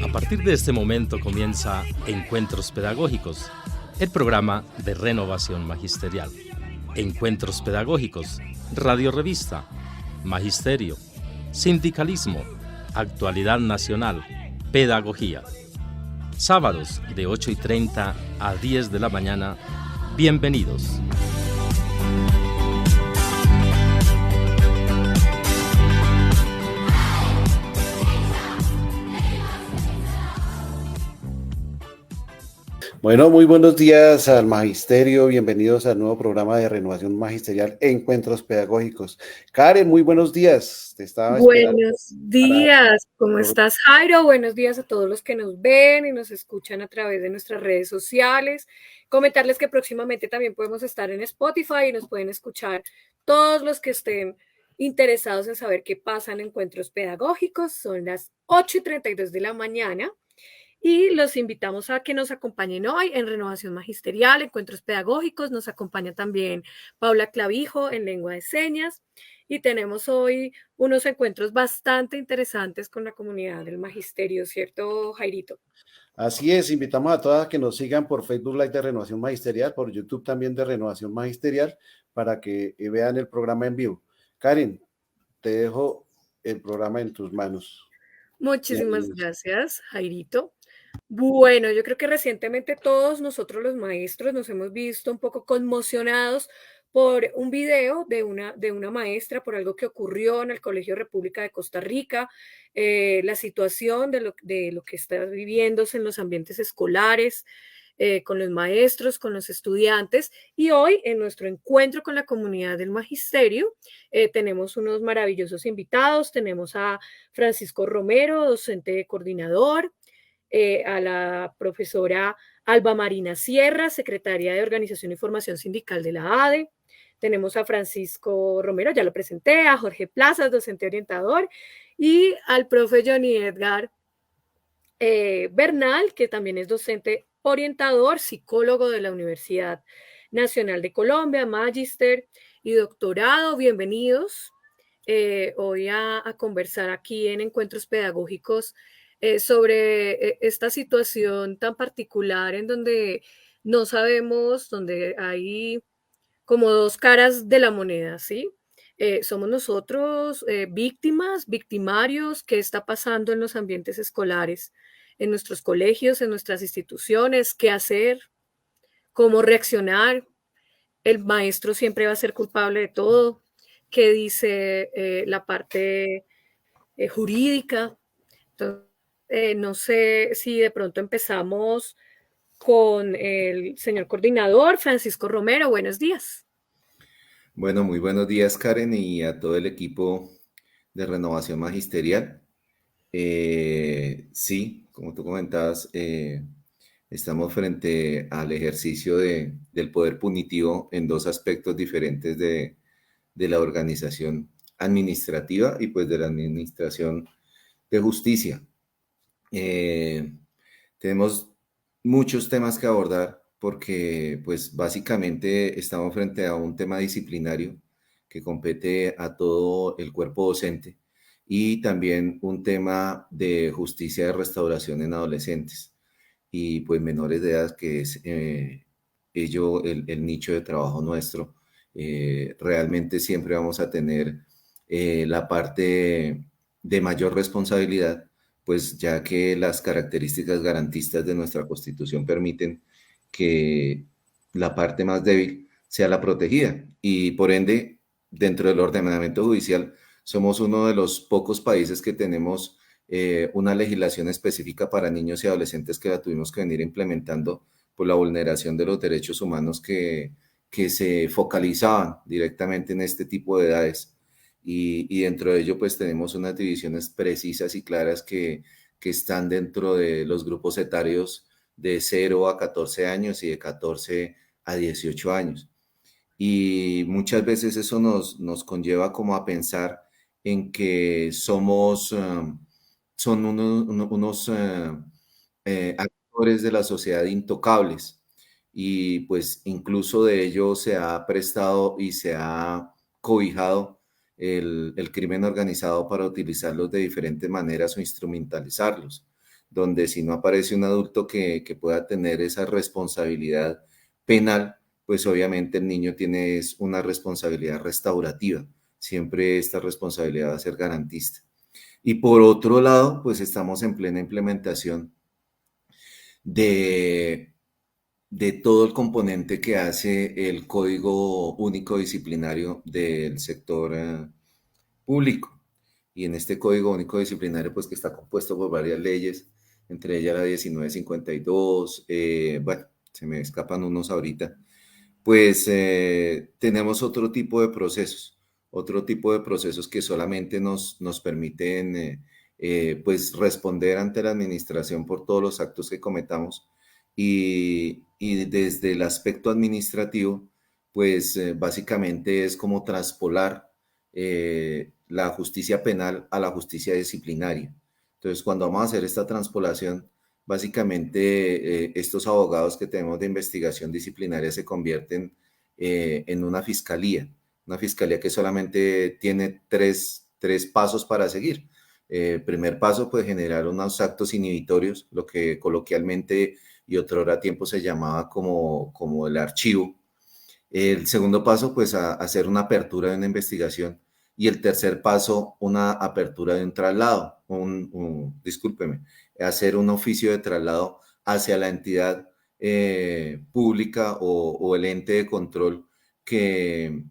A partir de este momento comienza Encuentros Pedagógicos, el programa de renovación magisterial. Encuentros Pedagógicos, Radio Revista, Magisterio, Sindicalismo, Actualidad Nacional, Pedagogía. Sábados de 8:30 a 10 de la mañana. Bienvenidos. Bueno, muy buenos días al Magisterio, bienvenidos al nuevo programa de renovación magisterial Encuentros Pedagógicos. Karen, muy buenos días, te estaba esperando. Buenos días, ¿cómo estás, Jairo? Buenos días a todos los que nos ven y nos escuchan a través de nuestras redes sociales. Comentarles que próximamente también podemos estar en Spotify y nos pueden escuchar todos los que estén interesados en saber qué pasa en Encuentros Pedagógicos. Son las 8:32 de la mañana. Y los invitamos a que nos acompañen hoy en Renovación Magisterial, Encuentros Pedagógicos. Nos acompaña también Paula Clavijo en Lengua de Señas. Y tenemos hoy unos encuentros bastante interesantes con la comunidad del Magisterio, ¿cierto, Jairito? Así es, invitamos a todas a que nos sigan por Facebook Live de Renovación Magisterial, por YouTube también de Renovación Magisterial, para que vean el programa en vivo. Karen, te dejo el programa en tus manos. Muchísimas gracias, Jairito. Bueno, yo creo que recientemente todos nosotros los maestros nos hemos visto un poco conmocionados por un video de una maestra, por algo que ocurrió en el Colegio República de Costa Rica, la situación de lo que está viviéndose en los ambientes escolares, con los maestros, con los estudiantes. Y hoy, en nuestro encuentro con la comunidad del Magisterio, tenemos unos maravillosos invitados. Tenemos a Francisco Romero, docente coordinador, a la profesora Alba Marina Sierra, secretaria de Organización y Formación Sindical de la ADE. Tenemos a Francisco Romero, ya lo presenté, a Jorge Plazas, docente orientador, y al profe Johnny Edgar Bernal, que también es docente orientador, psicólogo de la Universidad Nacional de Colombia, magíster y doctorado. Bienvenidos hoy a conversar aquí en Encuentros Pedagógicos sobre esta situación tan particular en donde no sabemos, donde hay como dos caras de la moneda, ¿sí? Somos nosotros víctimas, victimarios. ¿Qué está pasando en los ambientes escolares, en nuestros colegios, en nuestras instituciones? ¿Qué hacer? ¿Cómo reaccionar? El maestro siempre va a ser culpable de todo. ¿Qué dice la parte jurídica? Entonces, no sé si de pronto empezamos con el señor coordinador, Francisco Romero. Buenos días. Bueno, muy buenos días, Karen, y a todo el equipo de Renovación Magisterial. Sí, como tú comentabas, estamos frente al ejercicio del poder punitivo en dos aspectos diferentes de la organización administrativa y pues de la administración de justicia. Tenemos muchos temas que abordar porque pues básicamente estamos frente a un tema disciplinario que compete a todo el cuerpo docente y también un tema de justicia de restauración en adolescentes y pues menores de edad, que es el nicho de trabajo nuestro. Realmente siempre vamos a tener la parte de mayor responsabilidad, pues ya que las características garantistas de nuestra Constitución permiten que la parte más débil sea la protegida y por ende, dentro del ordenamiento judicial, somos uno de los pocos países que tenemos una legislación específica para niños y adolescentes que la tuvimos que venir implementando por la vulneración de los derechos humanos que se focalizaban directamente en este tipo de edades. Y dentro de ello, pues tenemos unas divisiones precisas y claras que están dentro de los grupos etarios de 0 a 14 años y de 14 a 18 años. Y muchas veces eso nos conlleva como a pensar en que son unos actores de la sociedad intocables. Y pues incluso de ello se ha prestado y se ha cobijado el crimen organizado para utilizarlos de diferentes maneras o instrumentalizarlos. donde si no aparece un adulto que pueda tener esa responsabilidad penal, pues obviamente el niño tiene una responsabilidad restaurativa. Siempre esta responsabilidad va a ser garantista. Y por otro lado, pues estamos en plena implementación de todo el componente que hace el Código Único Disciplinario del sector público. Y en este Código Único Disciplinario, pues que está compuesto por varias leyes, entre ellas la 1952, bueno, se me escapan unos ahorita, pues tenemos otro tipo de procesos que solamente nos permiten pues responder ante la administración por todos los actos que cometamos y desde el aspecto administrativo, pues básicamente es como traspolar la justicia penal a la justicia disciplinaria. Entonces, cuando vamos a hacer esta transpolación, básicamente estos abogados que tenemos de investigación disciplinaria se convierten en una fiscalía que solamente tiene tres pasos para seguir. Primer paso, pues generar unos actos inhibitorios, lo que coloquialmente y otrora tiempo se llamaba como el archivo. El segundo paso, pues hacer una apertura de una investigación. Y el tercer paso, una apertura de un traslado, discúlpeme, hacer un oficio de traslado hacia la entidad pública o el ente de control que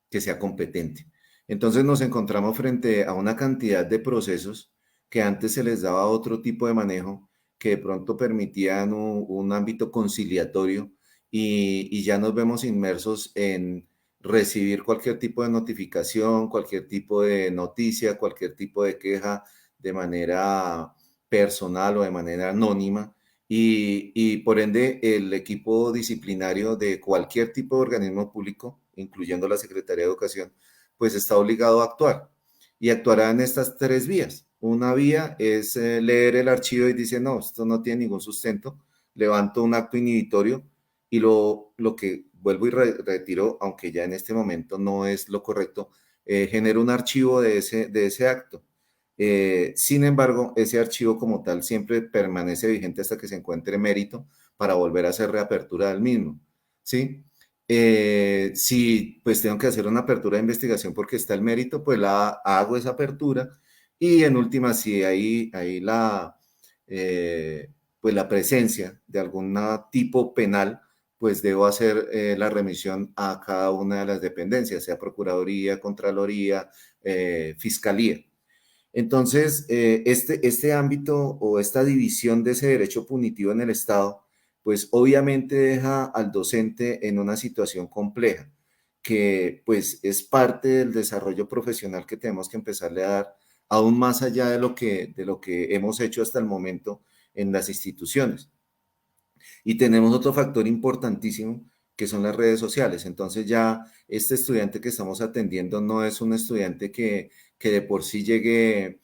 sea competente. Entonces nos encontramos frente a una cantidad de procesos que antes se les daba otro tipo de manejo, que de pronto permitían un ámbito conciliatorio y ya nos vemos inmersos en recibir cualquier tipo de notificación, cualquier tipo de noticia, cualquier tipo de queja de manera personal o de manera anónima y por ende el equipo disciplinario de cualquier tipo de organismo público, incluyendo la Secretaría de Educación, pues está obligado a actuar y actuará en estas tres vías. Una vía es leer el archivo y dice, no, esto no tiene ningún sustento, levanto un acto inhibitorio y lo que vuelvo y retiro, aunque ya en este momento no es lo correcto, genero un archivo de ese acto. Sin embargo, ese archivo como tal siempre permanece vigente hasta que se encuentre mérito para volver a hacer reapertura del mismo, ¿sí? Si pues tengo que hacer una apertura de investigación porque está el mérito, pues hago esa apertura y en última, si hay pues la presencia de algún tipo penal, pues debo hacer la remisión a cada una de las dependencias, sea Procuraduría, Contraloría, Fiscalía. Entonces, este ámbito o esta división de ese derecho punitivo en el Estado, pues obviamente deja al docente en una situación compleja, que pues es parte del desarrollo profesional que tenemos que empezarle a dar, aún más allá de lo que hemos hecho hasta el momento en las instituciones. Y tenemos otro factor importantísimo, que son las redes sociales. Entonces ya este estudiante que estamos atendiendo no es un estudiante que de por sí llegue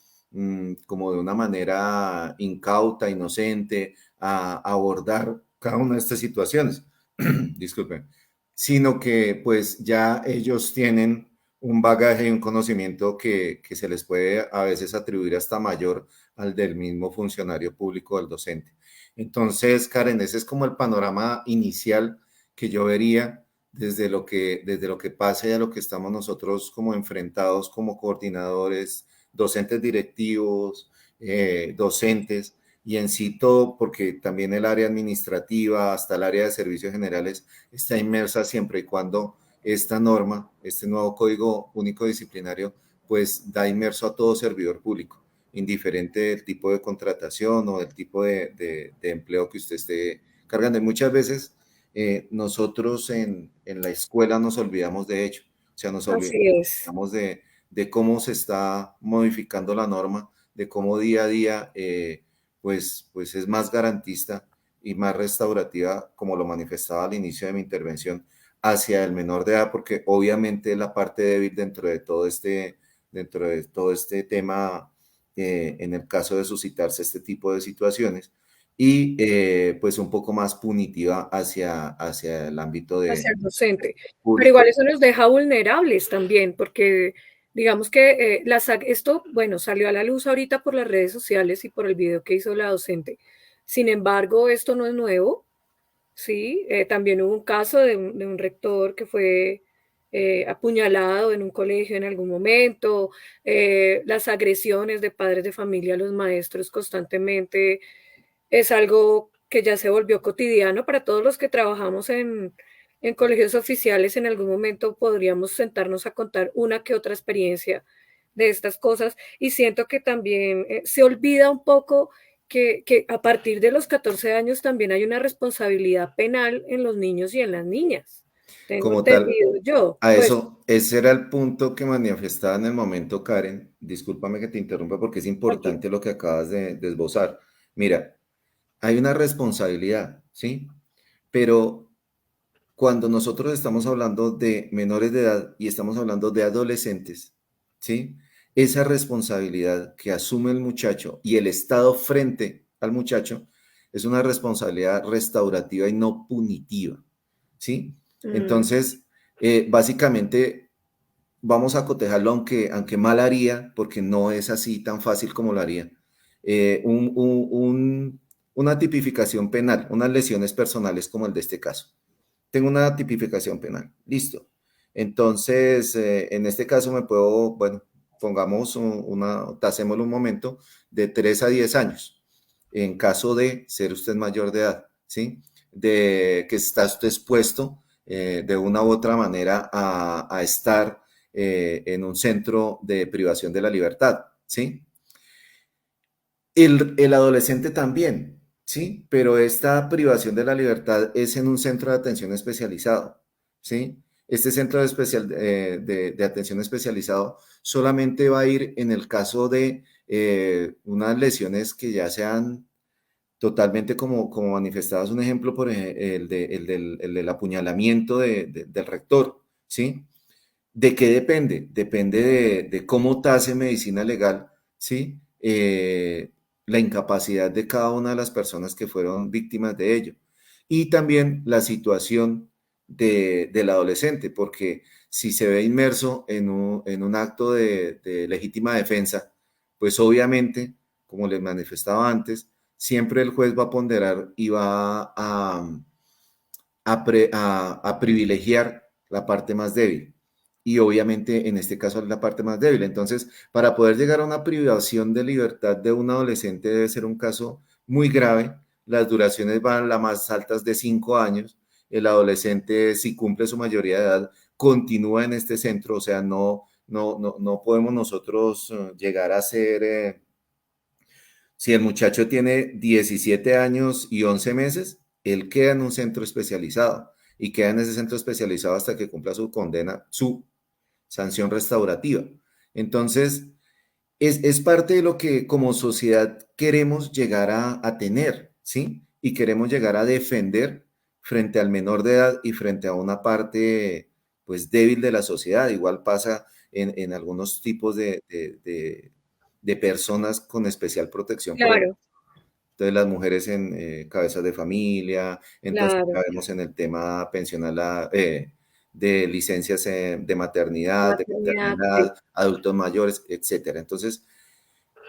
como de una manera incauta, inocente, a abordar cada una de estas situaciones. Disculpen. Sino que pues ya ellos tienen un bagaje y un conocimiento que se les puede a veces atribuir hasta mayor al del mismo funcionario público, del docente. Entonces, Karen, ese es como el panorama inicial que yo vería desde lo que pasa y a lo que estamos nosotros como enfrentados como coordinadores, docentes directivos, docentes y en sí todo, porque también el área administrativa hasta el área de servicios generales está inmersa siempre y cuando esta norma, este nuevo Código Único Disciplinario, pues da inmerso a todo servidor público, indiferente del tipo de contratación o del tipo de empleo que usted esté cargando. Y muchas veces nosotros en la escuela nos olvidamos de ello, o sea, nos olvidamos de cómo se está modificando la norma, de cómo día a día pues es más garantista y más restaurativa, como lo manifestaba al inicio de mi intervención, hacia el menor de edad, porque obviamente la parte débil dentro de todo este tema, en el caso de suscitarse este tipo de situaciones, y pues un poco más punitiva hacia el ámbito hacia el docente. público. Pero igual eso nos deja vulnerables también, porque Digamos que esto, bueno, salió a la luz ahorita por las redes sociales y por el video que hizo la docente. Sin embargo, esto no es nuevo, ¿sí? También hubo un caso de un rector que fue apuñalado en un colegio en algún momento, las agresiones de padres de familia a los maestros constantemente es algo que ya se volvió cotidiano para todos los que trabajamos en colegios oficiales. En algún momento podríamos sentarnos a contar una que otra experiencia de estas cosas y siento que también se olvida un poco que a partir de los 14 años también hay una responsabilidad penal en los niños y en las niñas. Tengo Como tal, entendido yo, a pues, eso, ese era el punto que manifestaba en el momento, Karen. Discúlpame que te interrumpa porque es tranquilo. importante lo que acabas de esbozar. Mira, hay una responsabilidad, ¿sí? Pero cuando nosotros estamos hablando de menores de edad y estamos hablando de adolescentes, ¿sí? Esa responsabilidad que asume el muchacho y el Estado frente al muchacho es una responsabilidad restaurativa y no punitiva, ¿sí? Mm, Entonces, básicamente vamos a cotejarlo, aunque mal haría, porque no es así tan fácil como lo haría, una tipificación penal, unas lesiones personales como el de este caso. Tengo una tipificación penal, listo. Entonces, en este caso me puedo, bueno, pongamos tasémoslo un momento, de 3 a 10 años, en caso de ser usted mayor de edad, ¿sí? De que está usted expuesto de una u otra manera a estar en un centro de privación de la libertad, ¿sí? El adolescente también, ¿sí? Pero esta privación de la libertad es en un centro de atención especializado, ¿sí? Este centro de atención especializado solamente va a ir en el caso de unas lesiones que ya sean totalmente como manifestadas. Un ejemplo, por ejemplo, el del apuñalamiento del rector, ¿sí? ¿De qué depende? Depende de cómo tase medicina legal, ¿sí? La incapacidad de cada una de las personas que fueron víctimas de ello. Y también la situación del adolescente, porque si se ve inmerso en un acto de legítima defensa, pues obviamente, como les manifestaba antes, siempre el juez va a ponderar y va a privilegiar la parte más débil. Y obviamente en este caso es la parte más débil. Entonces, para poder llegar a una privación de libertad de un adolescente debe ser un caso muy grave. Las duraciones van las más altas de 5 años. El adolescente, si cumple su mayoría de edad, continúa en este centro. O sea, no podemos nosotros llegar a ser... si el muchacho tiene 17 años y 11 meses, él queda en un centro especializado y queda en ese centro especializado hasta que cumpla su condena, su sanción restaurativa. Entonces, es parte de lo que como sociedad queremos llegar a tener, ¿sí? Y queremos llegar a defender frente al menor de edad y frente a una parte, pues, débil de la sociedad. Igual pasa en algunos tipos de personas con especial protección, por ejemplo. claro, Entonces, las mujeres en cabezas de familia, entonces claro, ya vemos en el tema pensional de licencias de maternidad, de maternidad, sí. paternidad, adultos mayores, etcétera. Entonces,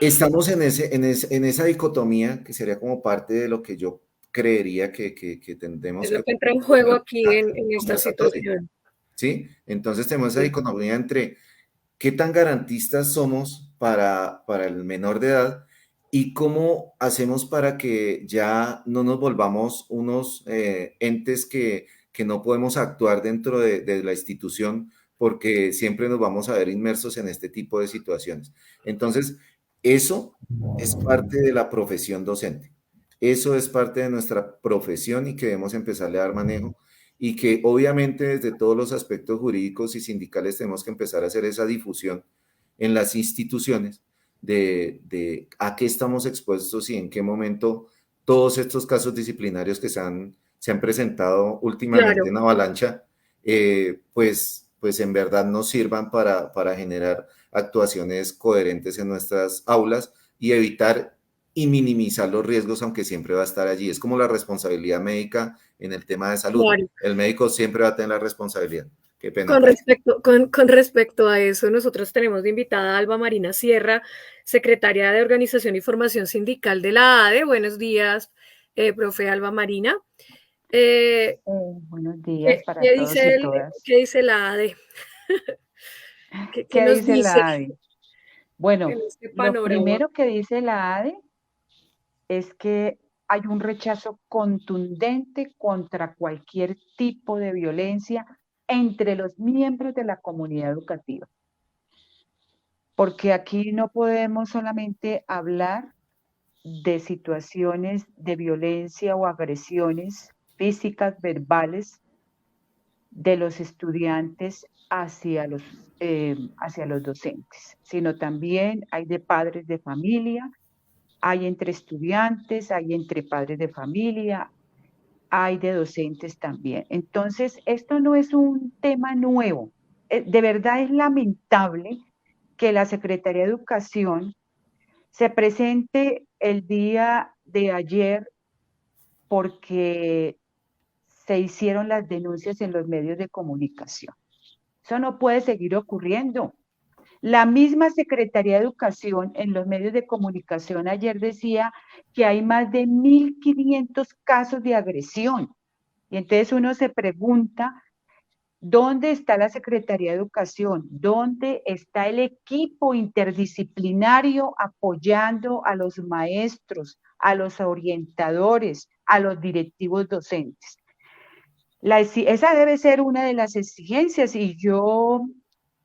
estamos en esa dicotomía que sería como parte de lo que yo creería que Es tendremos lo que que entra en juego aquí en esta conversatorio, situación. ¿sí? Entonces, tenemos esa Sí, dicotomía entre qué tan garantistas somos para el menor de edad y cómo hacemos para que ya no nos volvamos unos entes que no podemos actuar dentro de la institución porque siempre nos vamos a ver inmersos en este tipo de situaciones. Entonces, eso es parte de la profesión docente. Eso es parte de nuestra profesión y que debemos empezarle a dar manejo y que obviamente desde todos los aspectos jurídicos y sindicales tenemos que empezar a hacer esa difusión en las instituciones de a qué estamos expuestos y en qué momento todos estos casos disciplinarios que se han presentado últimamente claro. en avalancha, pues en verdad nos sirvan para generar actuaciones coherentes en nuestras aulas y evitar y minimizar los riesgos, aunque siempre va a estar allí. Es como la responsabilidad médica en el tema de salud. Claro. El médico siempre va a tener la responsabilidad. Qué pena, Con Karen. respecto, con respecto a eso, nosotros tenemos de invitada a Alba Marina Sierra, secretaria de Organización y Formación Sindical de la ADE. Buenos días, profe Alba Marina. Eh, Buenos días para todos y todas. qué dice la ADE? Qué ¿Qué nos dice dice la ADE? Bueno, en este lo panorama? primero que dice la ADE es que hay un rechazo contundente contra cualquier tipo de violencia entre los miembros de la comunidad educativa. Porque aquí no podemos solamente hablar de situaciones de violencia o agresiones físicas, verbales, de los estudiantes hacia los docentes, sino también hay de padres de familia, hay entre estudiantes, hay entre padres de familia, hay de docentes también. Entonces, esto no es un tema nuevo. De verdad es lamentable que la Secretaría de Educación se presente el día de ayer porque se hicieron las denuncias en los medios de comunicación. Eso no puede seguir ocurriendo. La misma Secretaría de Educación en los medios de comunicación ayer decía que hay más de 1.500 casos de agresión. Y entonces uno se pregunta, ¿dónde está la Secretaría de Educación? ¿Dónde está el equipo interdisciplinario apoyando a los maestros, a los orientadores, a los directivos docentes? Esa debe ser una de las exigencias y yo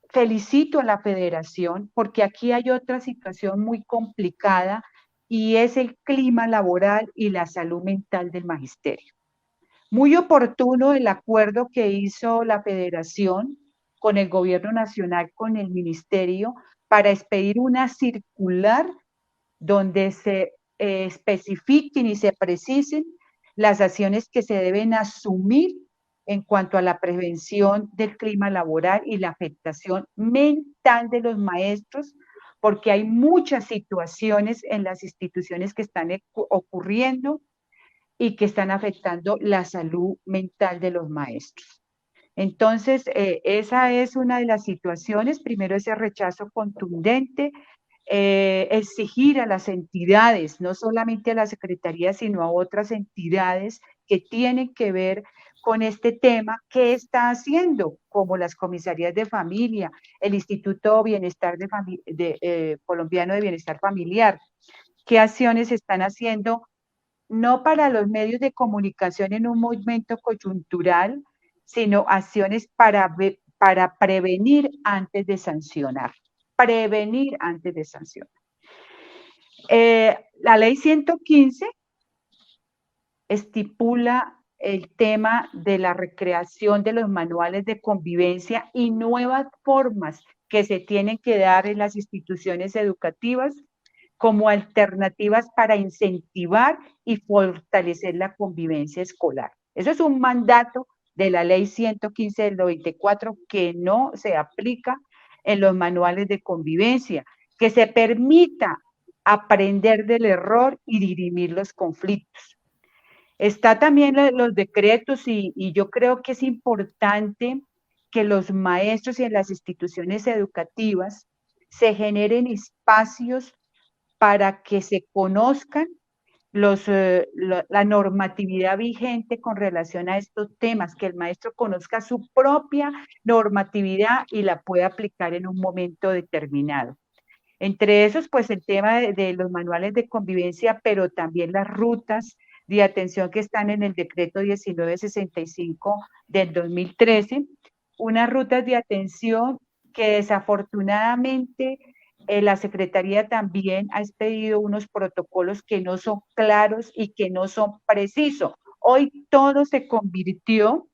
felicito a la federación porque aquí hay otra situación muy complicada y es el clima laboral y la salud mental del magisterio. Muy oportuno el acuerdo que hizo la federación con el gobierno nacional, con el ministerio, para expedir una circular donde se especifiquen y se precisen las acciones que se deben asumir en cuanto a la prevención del clima laboral y la afectación mental de los maestros, porque hay muchas situaciones en las instituciones que están ocurriendo y que están afectando la salud mental de los maestros. Entonces, esa es una de las situaciones, primero ese rechazo contundente, exigir a las entidades, no solamente a la Secretaría, sino a otras entidades que tienen que ver con este tema, qué está haciendo, como las comisarías de familia, el Instituto Bienestar Colombiano de Bienestar Familiar, qué acciones están haciendo, no para los medios de comunicación en un momento coyuntural, sino acciones para prevenir antes de sancionar. Prevenir antes de sancionar. La ley 115 estipula el tema de la recreación de los manuales de convivencia y nuevas formas que se tienen que dar en las instituciones educativas como alternativas para incentivar y fortalecer la convivencia escolar. Eso es un mandato de la ley 115 del 94 que no se aplica en los manuales de convivencia, que se permita aprender del error y dirimir los conflictos. Está también los decretos y yo creo que es importante que los maestros y en las instituciones educativas se generen espacios para que se conozcan la normatividad vigente con relación a estos temas, que el maestro conozca su propia normatividad y la pueda aplicar en un momento determinado. Entre esos, pues el tema de los manuales de convivencia, pero también las rutas de atención que están en el decreto 1965 del 2013, unas rutas de atención que desafortunadamente la Secretaría también ha expedido unos protocolos que no son claros y que no son precisos. Hoy todo se convirtió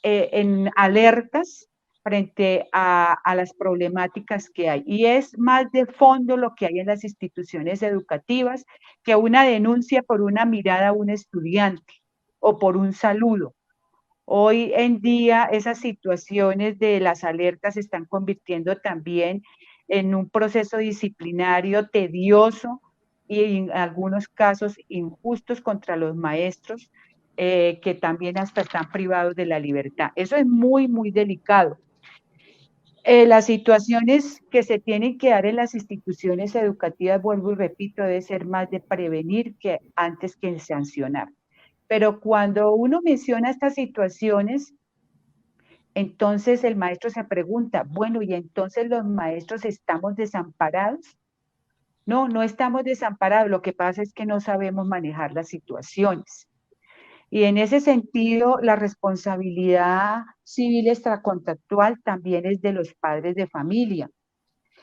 en alertas frente a las problemáticas que hay. Y es más de fondo lo que hay en las instituciones educativas que una denuncia por una mirada a un estudiante o por un saludo. Hoy en día esas situaciones de las alertas se están convirtiendo también en un proceso disciplinario tedioso y en algunos casos injustos contra los maestros que también hasta están privados de la libertad. Eso es muy, muy delicado. Las situaciones que se tienen que dar en las instituciones educativas, vuelvo y repito, debe ser más de prevenir que antes que sancionar. Pero cuando uno menciona estas situaciones, entonces el maestro se pregunta, bueno, ¿y entonces los maestros estamos desamparados? No, no estamos desamparados, lo que pasa es que no sabemos manejar las situaciones. Y en ese sentido, la responsabilidad civil extracontractual también es de los padres de familia.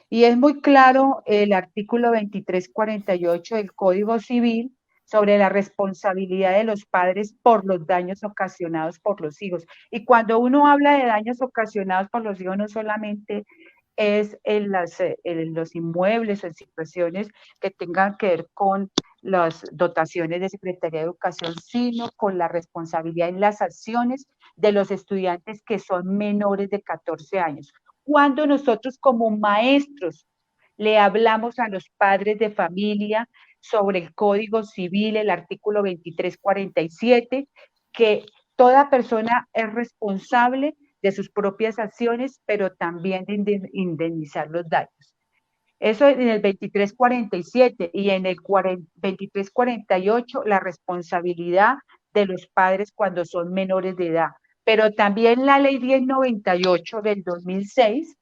Y es muy claro el artículo 2348 del Código Civil sobre la responsabilidad de los padres por los daños ocasionados por los hijos. Y cuando uno habla de daños ocasionados por los hijos, no solamente es en los inmuebles o en situaciones que tengan que ver con las dotaciones de Secretaría de Educación, sino con la responsabilidad en las acciones de los estudiantes que son menores de 14 años. Cuando nosotros como maestros le hablamos a los padres de familia sobre el Código Civil, el artículo 2347, que toda persona es responsable de sus propias acciones, pero también de indemnizar los daños. Eso en el 2347 y en el 2348 la responsabilidad de los padres cuando son menores de edad. Pero también la ley 1098 del 2006,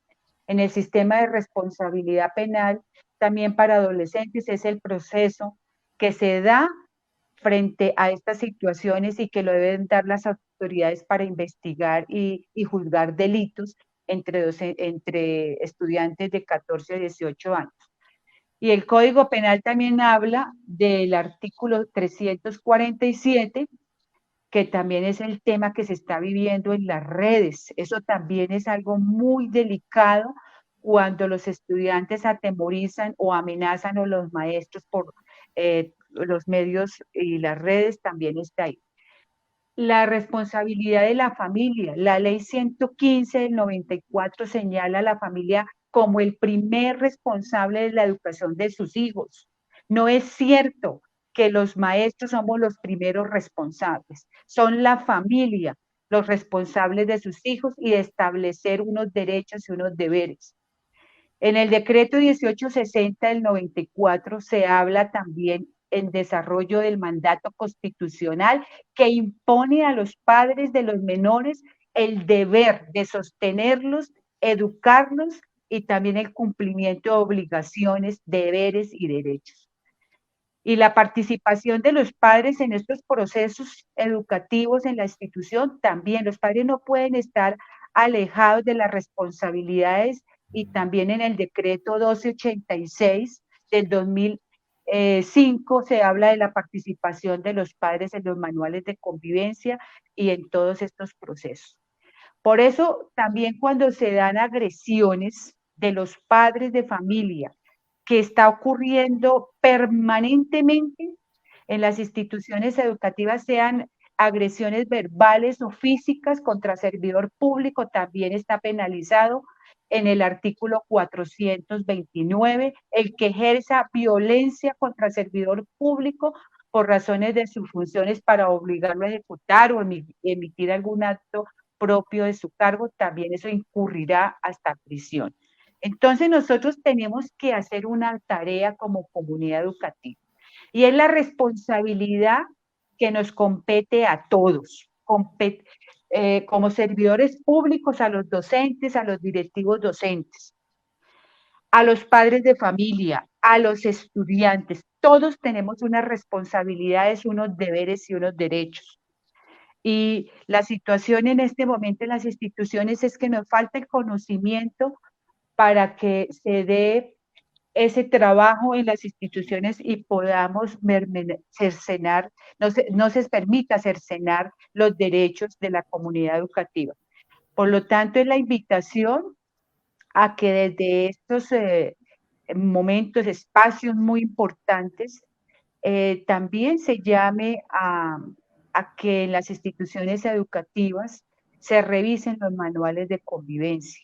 en el sistema de responsabilidad penal, también para adolescentes, es el proceso que se da frente a estas situaciones y que lo deben dar las autoridades para investigar y juzgar delitos entre estudiantes de 14 a 18 años. Y el Código Penal también habla del artículo 347, que también es el tema que se está viviendo en las redes. Eso también es algo muy delicado cuando los estudiantes atemorizan o amenazan a los maestros por los medios y las redes, también está ahí. La responsabilidad de la familia. La ley 115 del 94 señala a la familia como el primer responsable de la educación de sus hijos. No es cierto que los maestros somos los primeros responsables. Son la familia los responsables de sus hijos y de establecer unos derechos y unos deberes. En el decreto 1860 del 94 se habla también en desarrollo del mandato constitucional que impone a los padres de los menores el deber de sostenerlos, educarlos y también el cumplimiento de obligaciones, deberes y derechos. Y la participación de los padres en estos procesos educativos en la institución también. Los padres no pueden estar alejados de las responsabilidades y también en el decreto 1286 del 2005 se habla de la participación de los padres en los manuales de convivencia y en todos estos procesos. Por eso también cuando se dan agresiones de los padres de familia, que está ocurriendo permanentemente en las instituciones educativas, sean agresiones verbales o físicas contra servidor público, también está penalizado en el artículo 429, el que ejerza violencia contra servidor público por razones de sus funciones para obligarlo a ejecutar o emitir algún acto propio de su cargo, también eso incurrirá hasta prisión. Entonces nosotros tenemos que hacer una tarea como comunidad educativa y es la responsabilidad que nos compete a todos, como servidores públicos, a los docentes, a los directivos docentes, a los padres de familia, a los estudiantes. Todos tenemos unas responsabilidades, unos deberes y unos derechos. Y la situación en este momento en las instituciones es que nos falta el conocimiento para que se dé ese trabajo en las instituciones y podamos cercenar, no se permita cercenar los derechos de la comunidad educativa. Por lo tanto, es la invitación a que desde estos momentos, espacios muy importantes, también se llame a que en las instituciones educativas se revisen los manuales de convivencia,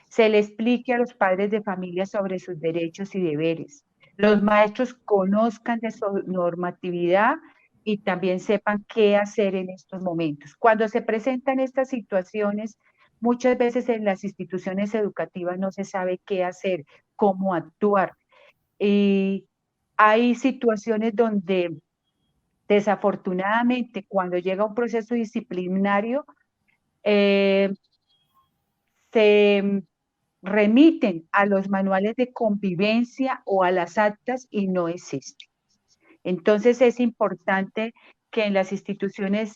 se le explique a los padres de familia sobre sus derechos y deberes, los maestros conozcan de su normatividad y también sepan qué hacer en estos momentos. Cuando se presentan estas situaciones, muchas veces en las instituciones educativas no se sabe qué hacer, cómo actuar. Y hay situaciones donde desafortunadamente cuando llega un proceso disciplinario, eh, se remiten a los manuales de convivencia o a las actas y no existe. Entonces es importante que en las instituciones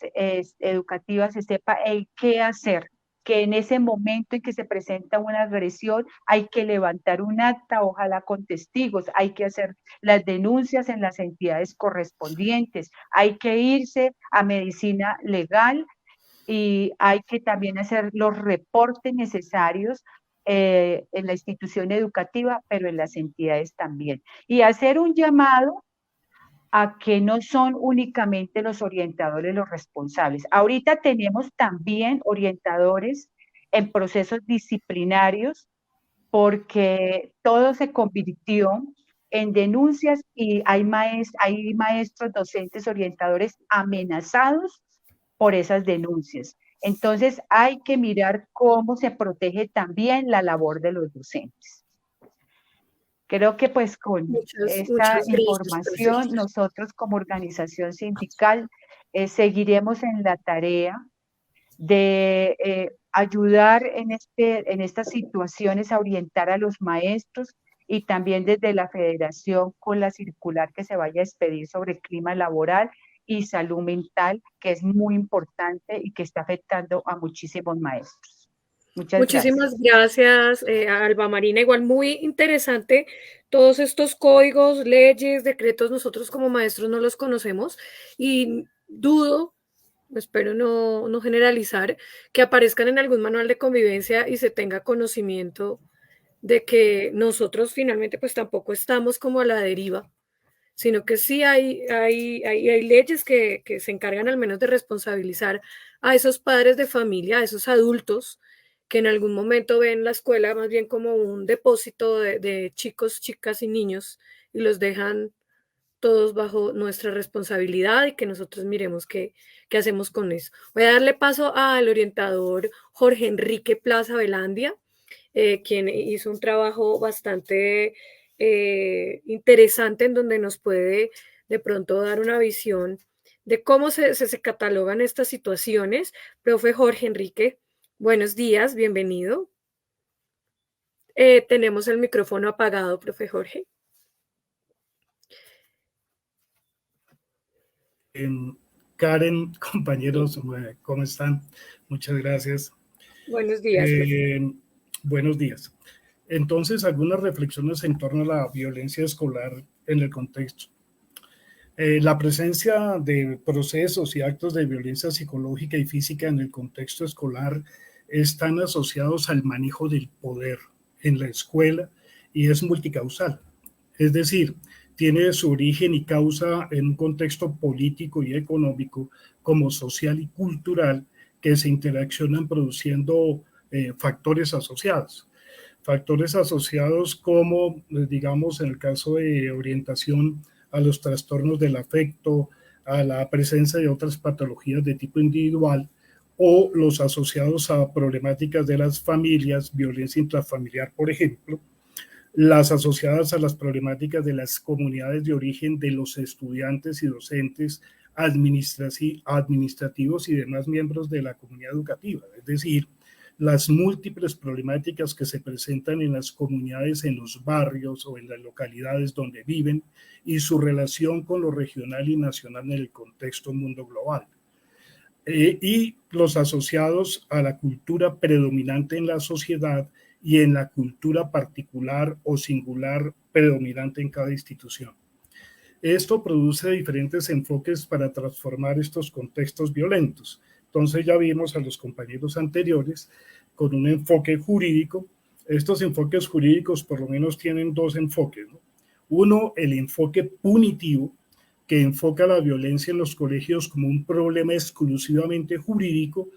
educativas se sepa el qué hacer, que en ese momento en que se presenta una agresión hay que levantar un acta, ojalá con testigos, hay que hacer las denuncias en las entidades correspondientes, hay que irse a medicina legal y hay que también hacer los reportes necesarios en la institución educativa, pero en las entidades también. Y hacer un llamado a que no son únicamente los orientadores los responsables. Ahorita tenemos también orientadores en procesos disciplinarios porque todo se convirtió en denuncias y hay maestros, docentes, orientadores amenazados por esas denuncias. Entonces hay que mirar cómo se protege también la labor de los docentes. Creo que pues con esta muchas gracias, profe. información nosotros como organización sindical seguiremos en la tarea de ayudar en estas situaciones a orientar a los maestros y también desde la federación con la circular que se vaya a expedir sobre clima laboral y salud mental, que es muy importante y que está afectando a muchísimos maestros. Muchísimas gracias, Alba Marina. Igual muy interesante todos estos códigos, leyes, decretos. Nosotros como maestros no los conocemos y dudo, espero no generalizar, que aparezcan en algún manual de convivencia y se tenga conocimiento de que nosotros finalmente pues tampoco estamos como a la deriva, sino que sí hay leyes que se encargan al menos de responsabilizar a esos padres de familia, a esos adultos que en algún momento ven la escuela más bien como un depósito de chicos, chicas y niños y los dejan todos bajo nuestra responsabilidad y que nosotros miremos qué hacemos con eso. Voy a darle paso al orientador Jorge Enrique Plaza Velandia, quien hizo un trabajo bastante interesante en donde nos puede de pronto dar una visión de cómo se catalogan estas situaciones. Profe Jorge Enrique, buenos días, bienvenido. Tenemos el micrófono apagado, profe Jorge. Karen, compañeros, ¿cómo están? Muchas gracias. Buenos días. Buenos días. Entonces, algunas reflexiones en torno a la violencia escolar en el contexto. La presencia de procesos y actos de violencia psicológica y física en el contexto escolar están asociados al manejo del poder en la escuela y es multicausal. Es decir, tiene su origen y causa en un contexto político y económico como social y cultural que se interaccionan produciendo factores asociados. Factores asociados como, digamos, en el caso de orientación a los trastornos del afecto, a la presencia de otras patologías de tipo individual o los asociados a problemáticas de las familias, violencia intrafamiliar, por ejemplo, las asociadas a las problemáticas de las comunidades de origen de los estudiantes y docentes administrativos y demás miembros de la comunidad educativa, es decir, las múltiples problemáticas que se presentan en las comunidades, en los barrios o en las localidades donde viven y su relación con lo regional y nacional en el contexto mundo global. Y los asociados a la cultura predominante en la sociedad y en la cultura particular o singular predominante en cada institución. Esto produce diferentes enfoques para transformar estos contextos violentos. Entonces ya vimos a los compañeros anteriores con un enfoque jurídico. Estos enfoques jurídicos por lo menos tienen dos enfoques, ¿no? Uno, el enfoque punitivo, que enfoca la violencia en los colegios como un problema exclusivamente jurídico,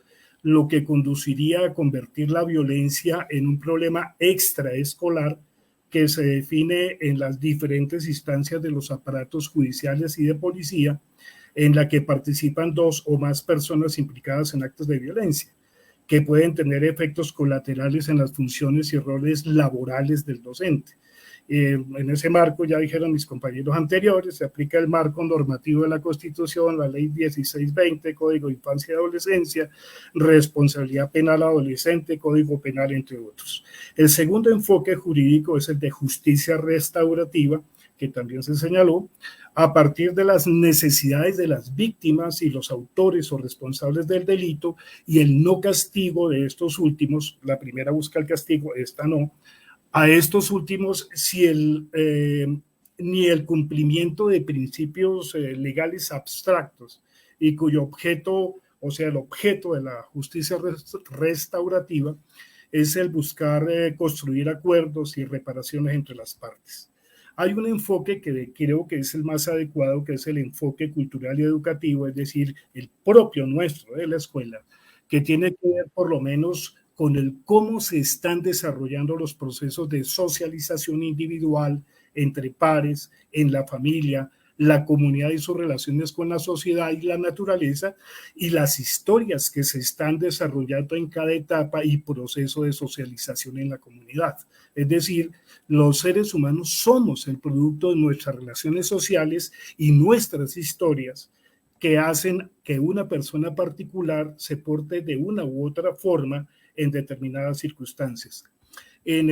lo que conduciría a convertir la violencia en un problema extraescolar que se define en las diferentes instancias de los aparatos judiciales y de policía en la que participan 2 o más personas implicadas en actos de violencia, que pueden tener efectos colaterales en las funciones y roles laborales del docente. En ese marco, ya dijeron mis compañeros anteriores, se aplica el marco normativo de la Constitución, la Ley 1620, Código de Infancia y Adolescencia, responsabilidad penal adolescente, Código Penal, entre otros. El segundo enfoque jurídico es el de justicia restaurativa, que también se señaló, a partir de las necesidades de las víctimas y los autores o responsables del delito y el no castigo de estos últimos. La primera busca el castigo, esta no. A estos últimos, si ni el cumplimiento de principios legales abstractos y cuyo objeto, o sea, el objeto de la justicia restaurativa es el buscar construir acuerdos y reparaciones entre las partes. Hay un enfoque que creo que es el más adecuado, que es el enfoque cultural y educativo, es decir, el propio nuestro de la escuela, que tiene que ver por lo menos con el cómo se están desarrollando los procesos de socialización individual entre pares, en la familia, la comunidad y sus relaciones con la sociedad y la naturaleza, y las historias que se están desarrollando en cada etapa y proceso de socialización en la comunidad. Es decir, los seres humanos somos el producto de nuestras relaciones sociales y nuestras historias que hacen que una persona particular se porte de una u otra forma en determinadas circunstancias. En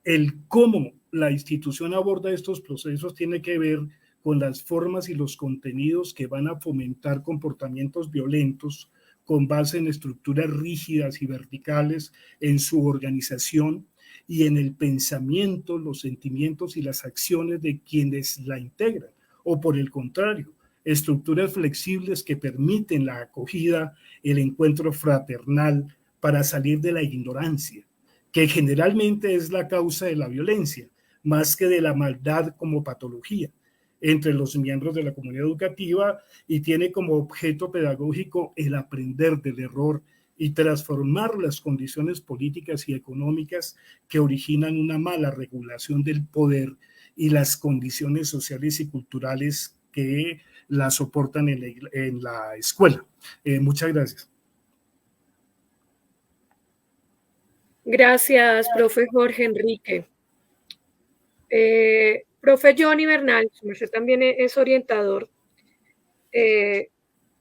el cómo la institución aborda estos procesos tiene que ver con las formas y los contenidos que van a fomentar comportamientos violentos con base en estructuras rígidas y verticales en su organización y en el pensamiento, los sentimientos y las acciones de quienes la integran, o por el contrario, estructuras flexibles que permiten la acogida, el encuentro fraternal, para salir de la ignorancia, que generalmente es la causa de la violencia, más que de la maldad como patología entre los miembros de la comunidad educativa, y tiene como objeto pedagógico el aprender del error y transformar las condiciones políticas y económicas que originan una mala regulación del poder y las condiciones sociales y culturales que la soportan en la escuela. Muchas gracias. Gracias, profe Jorge Enrique. Profe Johnny Bernal, usted también es orientador,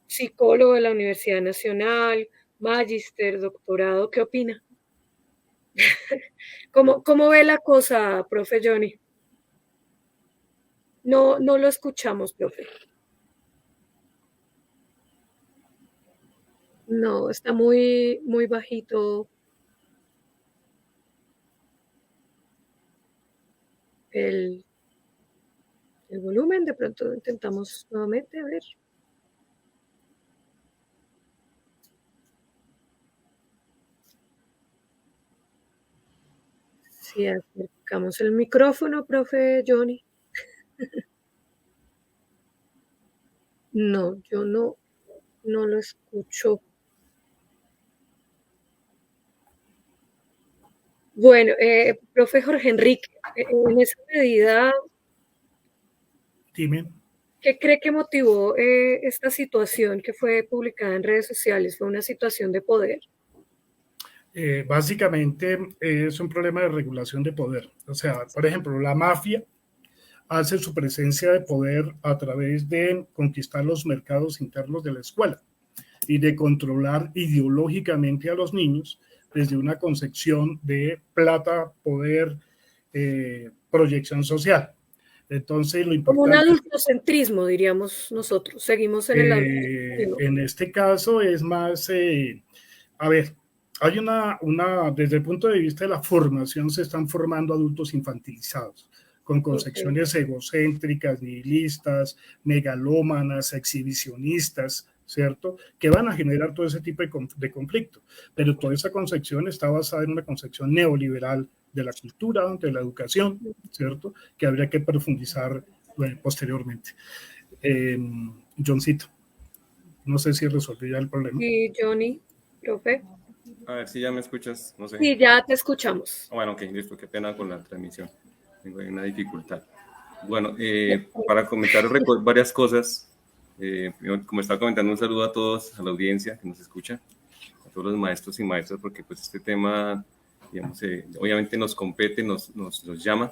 psicólogo de la Universidad Nacional, magíster, doctorado, ¿qué opina? ¿Cómo ve la cosa, profe Johnny? No lo escuchamos, profe. No, está muy bajito el volumen. De pronto intentamos nuevamente, a ver. Si acercamos el micrófono, profe Johnny. No, yo no lo escucho. Bueno, profe Jorge Enrique, en esa medida, dime, ¿qué cree que motivó esta situación que fue publicada en redes sociales? ¿Fue una situación de poder? Básicamente es un problema de regulación de poder. O sea, por ejemplo, la mafia hace su presencia de poder a través de conquistar los mercados internos de la escuela y de controlar ideológicamente a los niños desde una concepción de plata, poder, proyección social. Entonces, lo importante... Como un adultocentrismo, diríamos nosotros. Seguimos en el adultocentrismo. En este caso es más... a ver, hay desde el punto de vista de la formación, se están formando adultos infantilizados, con concepciones egocéntricas, nihilistas, megalómanas, exhibicionistas, ¿cierto? Que van a generar todo ese tipo de conflicto. Pero toda esa concepción está basada en una concepción neoliberal de la cultura, de la educación, ¿cierto? Que habría que profundizar posteriormente. Johncito, no sé si resolví ya el problema. Sí, Johnny, profe. A ver si ya me escuchas, no sé. Sí, ya te escuchamos. Bueno, ok, listo, qué pena con la transmisión. Tengo ahí una dificultad. Bueno, para comentar varias cosas, Como estaba comentando, un saludo a todos, a la audiencia que nos escucha, a todos los maestros y maestras, porque pues este tema, digamos, obviamente nos compete, nos llama,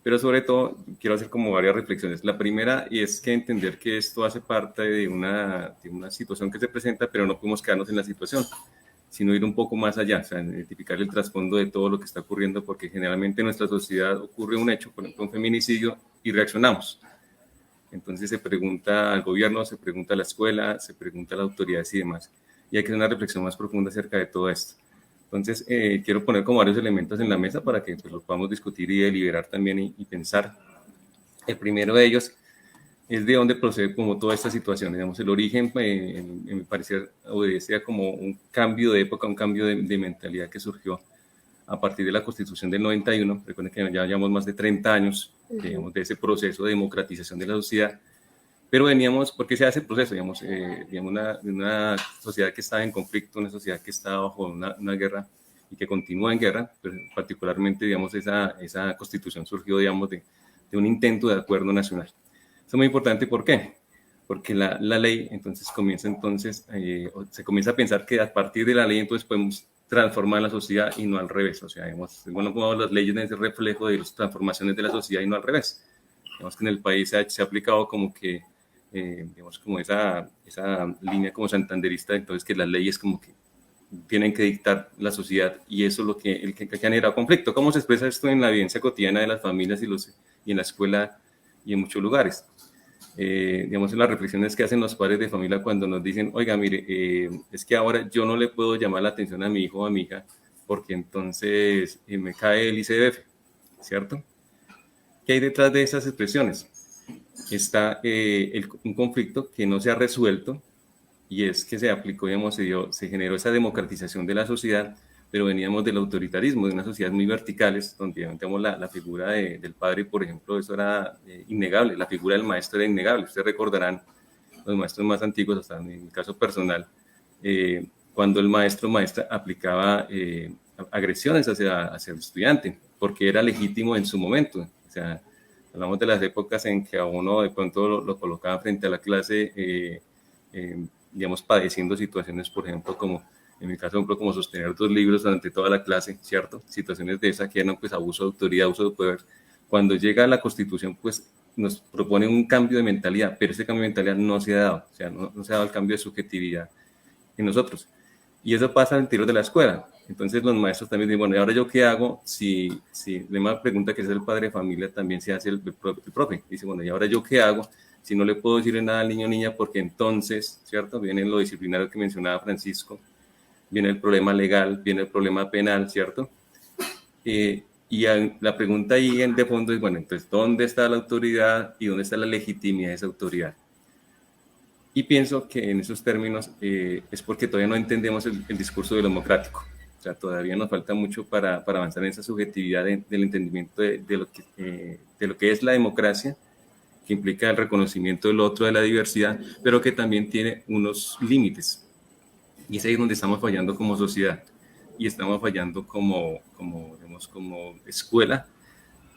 pero sobre todo quiero hacer como varias reflexiones. La primera es que entender que esto hace parte de una situación que se presenta, pero no podemos quedarnos en la situación, sino ir un poco más allá, o sea, identificar el trasfondo de todo lo que está ocurriendo, porque generalmente en nuestra sociedad ocurre un hecho, por ejemplo, un feminicidio, y reaccionamos. Entonces se pregunta al gobierno, se pregunta a la escuela, se pregunta a las autoridades y demás. Y hay que hacer una reflexión más profunda acerca de todo esto. Entonces quiero poner como varios elementos en la mesa para que pues, los podamos discutir y deliberar también y pensar. El primero de ellos es de dónde procede como toda esta situación. Digamos, el origen, en mi parecer, obedece a como un cambio de época, un cambio de mentalidad que surgió a partir de la Constitución del 91. Recuerden que ya llevamos más de 30 años digamos, de ese proceso de democratización de la sociedad, pero veníamos, ¿por qué se hace el proceso? Digamos, una sociedad que está en conflicto, una sociedad que está bajo una guerra y que continúa en guerra, pero particularmente, digamos, esa constitución surgió, digamos, de un intento de acuerdo nacional. Eso es muy importante, ¿por qué? Porque la ley entonces se comienza a pensar que a partir de la ley entonces podemos transformar la sociedad y no al revés. O sea, bueno, como las leyes deben ser reflejo de las transformaciones de la sociedad y no al revés. Digamos que en el país se ha aplicado como que, digamos, como esa línea como santanderista, entonces que las leyes como que tienen que dictar la sociedad y eso es lo que ha generado conflicto. ¿Cómo se expresa esto en la vivencia cotidiana de las familias y en la escuela y en muchos lugares? Digamos, en las reflexiones que hacen los padres de familia cuando nos dicen, oiga, mire, es que ahora yo no le puedo llamar la atención a mi hijo o a mi hija porque entonces me cae el ICBF, ¿cierto? ¿Qué hay detrás de esas expresiones? Está un conflicto que no se ha resuelto y es que se aplicó, digamos, se generó esa democratización de la sociedad, pero veníamos del autoritarismo, de una sociedad muy verticales, donde digamos, la figura del padre, por ejemplo, eso era innegable, la figura del maestro era innegable. Ustedes recordarán, los maestros más antiguos, hasta en mi caso personal, cuando el maestro o maestra aplicaba agresiones hacia el estudiante, porque era legítimo en su momento. O sea, hablamos de las épocas en que a uno de pronto lo colocaba frente a la clase, digamos, padeciendo situaciones, por ejemplo, como en mi caso, por ejemplo, como sostener 2 libros durante toda la clase, ¿cierto? Situaciones de esa que eran, pues, abuso de autoridad, abuso de poder. Cuando llega a la Constitución, pues, nos propone un cambio de mentalidad, pero ese cambio de mentalidad no se ha dado, o sea, no se ha dado el cambio de subjetividad en nosotros. Y eso pasa al interior de la escuela. Entonces los maestros también dicen, bueno, ¿y ahora yo qué hago? Si la misma pregunta que es el padre de familia también se hace el profe. Dice, bueno, ¿y ahora yo qué hago? Si no le puedo decir nada al niño o niña, porque entonces, ¿cierto? Viene lo disciplinario que mencionaba Francisco, viene el problema legal, viene el problema penal, ¿cierto? Y la pregunta ahí de fondo es, bueno, entonces, ¿dónde está la autoridad y dónde está la legitimidad de esa autoridad? Y pienso que en esos términos es porque todavía no entendemos el discurso de lo democrático. O sea, todavía nos falta mucho para avanzar en esa subjetividad del entendimiento de lo que es la democracia, que implica el reconocimiento del otro, de la diversidad, pero que también tiene unos límites. Y es ahí donde estamos fallando como sociedad y estamos fallando como escuela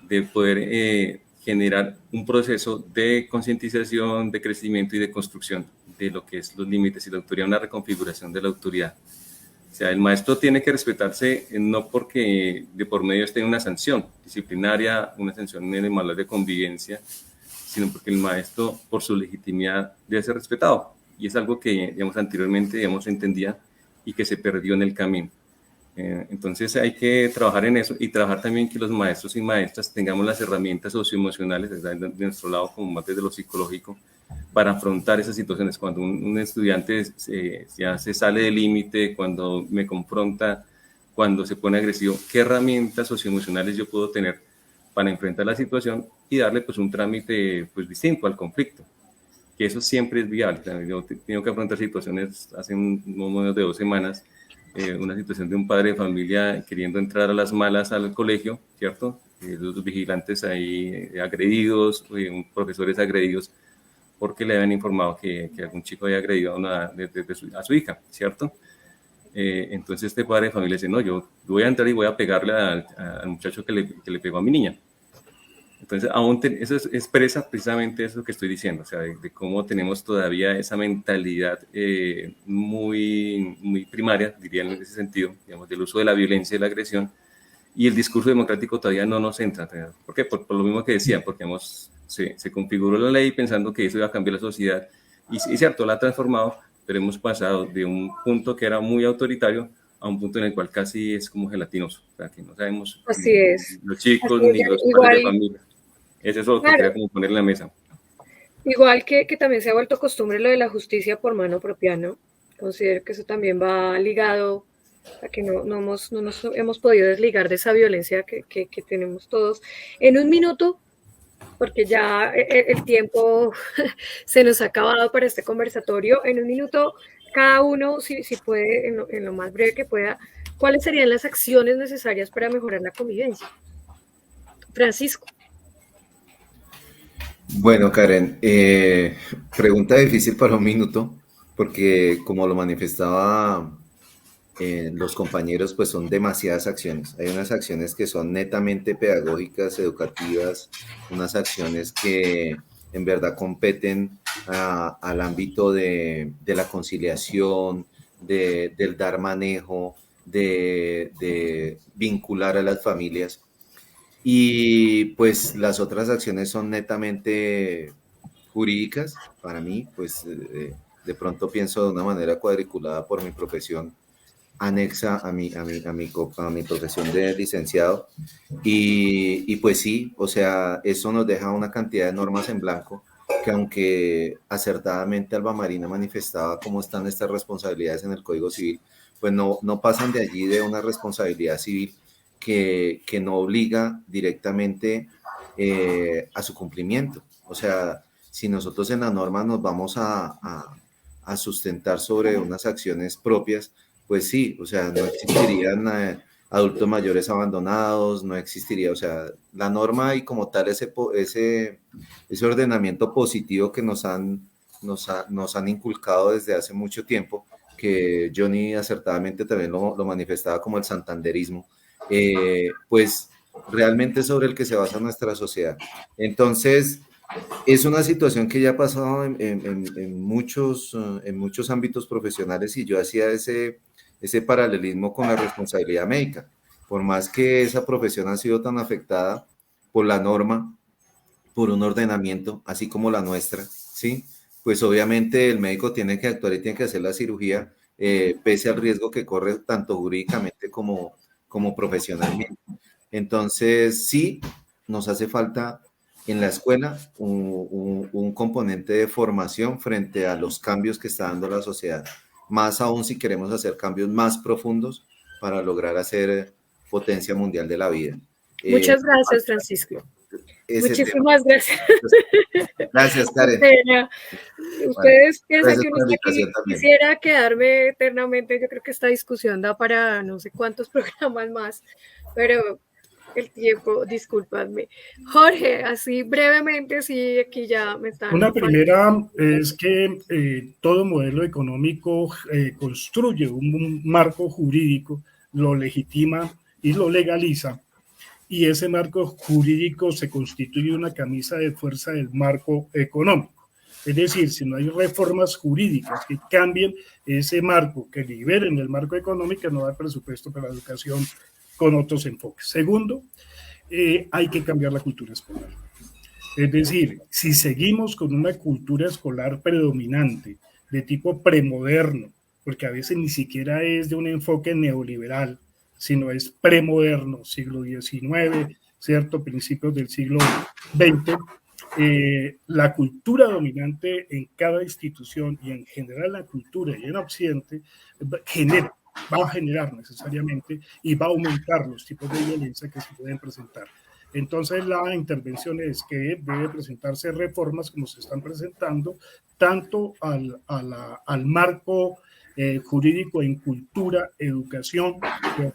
de poder generar un proceso de concientización, de crecimiento y de construcción de lo que es los límites y la autoridad, una reconfiguración de la autoridad. O sea, el maestro tiene que respetarse no porque de por medio esté una sanción disciplinaria, una sanción en el manual de convivencia, sino porque el maestro, por su legitimidad, debe ser respetado. Y es algo que, digamos, anteriormente, digamos, entendía y que se perdió en el camino. Entonces hay que trabajar en eso y trabajar también que los maestros y maestras tengamos las herramientas socioemocionales de nuestro lado, como más desde lo psicológico, para afrontar esas situaciones. Cuando un estudiante ya se sale del límite, cuando me confronta, cuando se pone agresivo, ¿qué herramientas socioemocionales yo puedo tener para enfrentar la situación y darle pues un trámite pues distinto al conflicto? Que eso siempre es viable. Yo tengo que afrontar situaciones hace menos de 2 semanas, una situación de un padre de familia queriendo entrar a las malas al colegio, ¿cierto? Los vigilantes ahí agredidos, profesores agredidos, porque le habían informado que algún chico había agredido a su hija, ¿cierto? Entonces este padre de familia dice, no, yo voy a entrar y voy a pegarle al muchacho que le pegó a mi niña. Entonces, eso expresa precisamente eso que estoy diciendo, o sea, de cómo tenemos todavía esa mentalidad muy, muy primaria, diría en ese sentido, digamos, del uso de la violencia y la agresión, y el discurso democrático todavía no nos entra. ¿Por qué? Por lo mismo que decía, porque se configuró la ley pensando que eso iba a cambiar la sociedad, y cierto, la ha transformado, pero hemos pasado de un punto que era muy autoritario a un punto en el cual casi es como gelatinoso, o sea, que no sabemos Así es. los chicos Así es, ni los igual, padres de familia. Eso es lo que quería como poner en la mesa. Igual que también se ha vuelto costumbre lo de la justicia por mano propia, ¿no? Considero que eso también va ligado a que no nos hemos podido desligar de esa violencia que tenemos todos. En un minuto, porque ya el tiempo se nos ha acabado para este conversatorio, en un minuto, cada uno, si puede, en lo más breve que pueda, ¿cuáles serían las acciones necesarias para mejorar la convivencia? Francisco. Bueno, Karen, pregunta difícil para un minuto, porque como lo manifestaba los compañeros, pues son demasiadas acciones. Hay unas acciones que son netamente pedagógicas, educativas, unas acciones que en verdad competen al ámbito de la conciliación, del dar manejo, de vincular a las familias. Y pues las otras acciones son netamente jurídicas. Para mí, pues de pronto pienso de una manera cuadriculada por mi profesión anexa a mi profesión de licenciado. Y pues sí, o sea, eso nos deja una cantidad de normas en blanco que, aunque acertadamente Alba Marina manifestaba cómo están estas responsabilidades en el Código Civil, pues no pasan de allí de una responsabilidad civil que no obliga directamente a su cumplimiento. O sea, si nosotros en la norma nos vamos a sustentar sobre unas acciones propias, pues sí, o sea, no existirían adultos mayores abandonados, no existiría, o sea, la norma y como tal ese ordenamiento positivo que nos han inculcado desde hace mucho tiempo, que Johnny acertadamente también lo manifestaba como el santanderismo, pues realmente sobre el que se basa nuestra sociedad. Entonces, es una situación que ya ha pasado en muchos ámbitos profesionales, y yo hacía ese paralelismo con la responsabilidad médica. Por más que esa profesión ha sido tan afectada por la norma, por un ordenamiento, así como la nuestra, ¿sí? Pues obviamente el médico tiene que actuar y tiene que hacer la cirugía, pese al riesgo que corre tanto jurídicamente como profesionalmente. Entonces, sí, nos hace falta en la escuela un componente de formación frente a los cambios que está dando la sociedad, más aún si queremos hacer cambios más profundos para lograr hacer potencia mundial de la vida. Muchas gracias, Francisco. Muchísimas gracias. Gracias, Karen. Ustedes piensan que uno está aquí, quisiera quedarme eternamente. Yo creo que esta discusión da para no sé cuántos programas más, pero el tiempo, discúlpanme. Jorge, así brevemente, sí, aquí ya me están... Una primera es que todo modelo económico construye un marco jurídico, lo legitima y lo legaliza, y ese marco jurídico se constituye una camisa de fuerza del marco económico. Es decir, si no hay reformas jurídicas que cambien ese marco, que liberen el marco económico, no hay presupuesto para la educación con otros enfoques. Segundo, hay que cambiar la cultura escolar. Es decir, si seguimos con una cultura escolar predominante de tipo premoderno, porque a veces ni siquiera es de un enfoque neoliberal, sino es premoderno, siglo XIX, ¿cierto? Principios del siglo XX, la cultura dominante en cada institución y en general la cultura y en Occidente va a generar necesariamente y va a aumentar los tipos de violencia que se pueden presentar. Entonces la intervención es que debe presentarse reformas como se están presentando, tanto al marco jurídico en cultura, educación, para que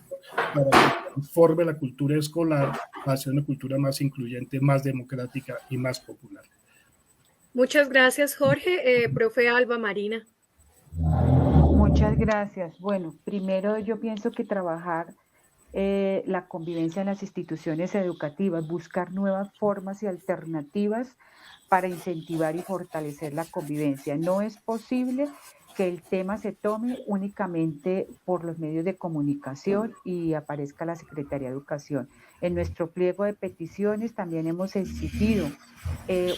transforme la cultura escolar hacia una cultura más incluyente, más democrática y más popular. Muchas gracias, Jorge. Profe Alba Marina. Muchas gracias. Bueno, primero yo pienso que trabajar la convivencia en las instituciones educativas, buscar nuevas formas y alternativas para incentivar y fortalecer la convivencia. No es posible que el tema se tome únicamente por los medios de comunicación y aparezca la Secretaría de Educación. En nuestro pliego de peticiones también hemos exigido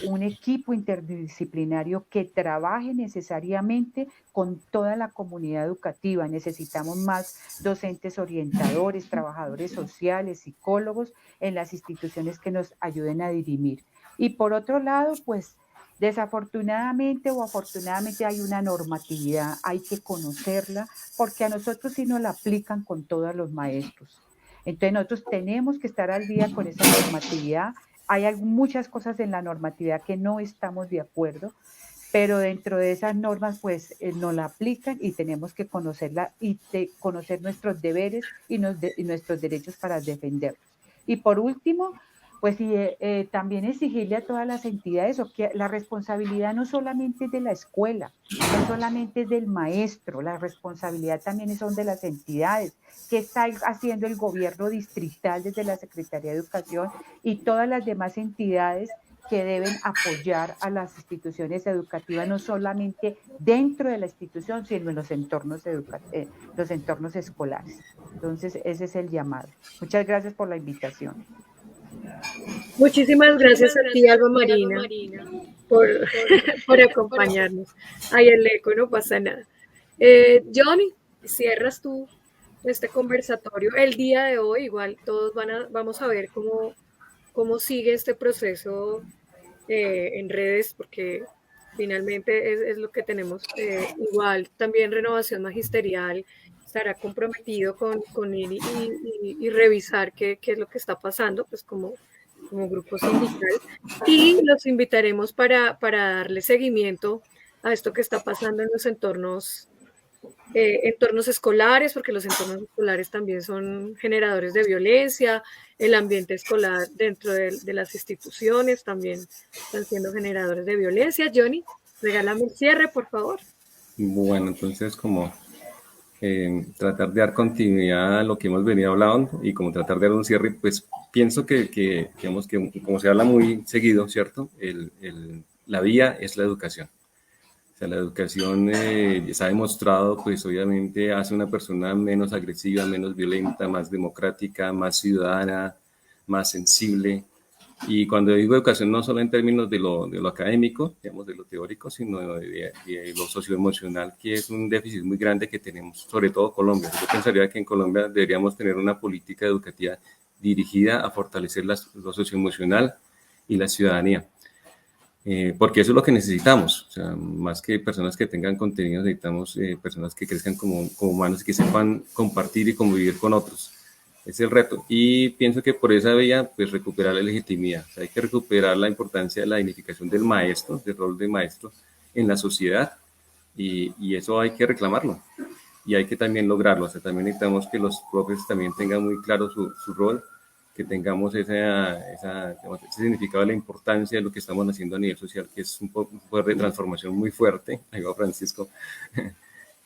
un equipo interdisciplinario que trabaje necesariamente con toda la comunidad educativa. Necesitamos más docentes orientadores, trabajadores sociales, psicólogos en las instituciones que nos ayuden a dirimir. Y por otro lado, pues desafortunadamente o afortunadamente hay una normatividad, hay que conocerla, porque a nosotros sí nos la aplican con todos los maestros. Entonces nosotros tenemos que estar al día con esa normatividad. Hay muchas cosas en la normatividad que no estamos de acuerdo, pero dentro de esas normas pues nos la aplican y tenemos que conocerla y conocer nuestros deberes y nuestros derechos para defenderlos. Y por último, pues también exigirle a todas las entidades que la responsabilidad no solamente es de la escuela, no solamente es del maestro, la responsabilidad también son de las entidades. ¿Qué está haciendo el gobierno distrital desde la Secretaría de Educación y todas las demás entidades que deben apoyar a las instituciones educativas, no solamente dentro de la institución, sino en los entornos escolares? Entonces, ese es el llamado. Muchas gracias por la invitación. Muchísimas gracias a ti, Alba Marina, por acompañarnos. Ay, el eco, no pasa nada. Johnny, cierras tú este conversatorio el día de hoy. Igual todos vamos a ver cómo sigue este proceso en redes, porque finalmente es lo que tenemos. Igual también Renovación Magisterial estará comprometido con ir y revisar qué es lo que está pasando, pues como grupo sindical, y los invitaremos para darle seguimiento a esto que está pasando en los entornos escolares, porque los entornos escolares también son generadores de violencia, el ambiente escolar dentro de las instituciones también están siendo generadores de violencia. Johnny, regálame el cierre, por favor. Bueno, entonces como tratar de dar continuidad a lo que hemos venido hablando y como tratar de dar un cierre, pues pienso que digamos que como se habla muy seguido, ¿cierto? La vía es la educación. O sea, la educación se ha demostrado, pues obviamente hace una persona menos agresiva, menos violenta, más democrática, más ciudadana, más sensible. Y cuando digo educación, no solo en términos de lo académico, digamos, de lo teórico, sino de lo socioemocional, que es un déficit muy grande que tenemos, sobre todo Colombia. Yo pensaría que en Colombia deberíamos tener una política educativa dirigida a fortalecer lo socioemocional y la ciudadanía. Porque eso es lo que necesitamos. O sea, más que personas que tengan contenido, necesitamos personas que crezcan como humanos y que sepan compartir y convivir con otros. Es el reto. Y pienso que por esa vía, pues recuperar la legitimidad. O sea, hay que recuperar la importancia de la dignificación del maestro, del rol de maestro en la sociedad. Y eso hay que reclamarlo. Y hay que también lograrlo. O sea, también necesitamos que los profes también tengan muy claro su rol, que tengamos ese significado de la importancia de lo que estamos haciendo a nivel social, que es un poder de transformación muy fuerte. Ahí va Francisco.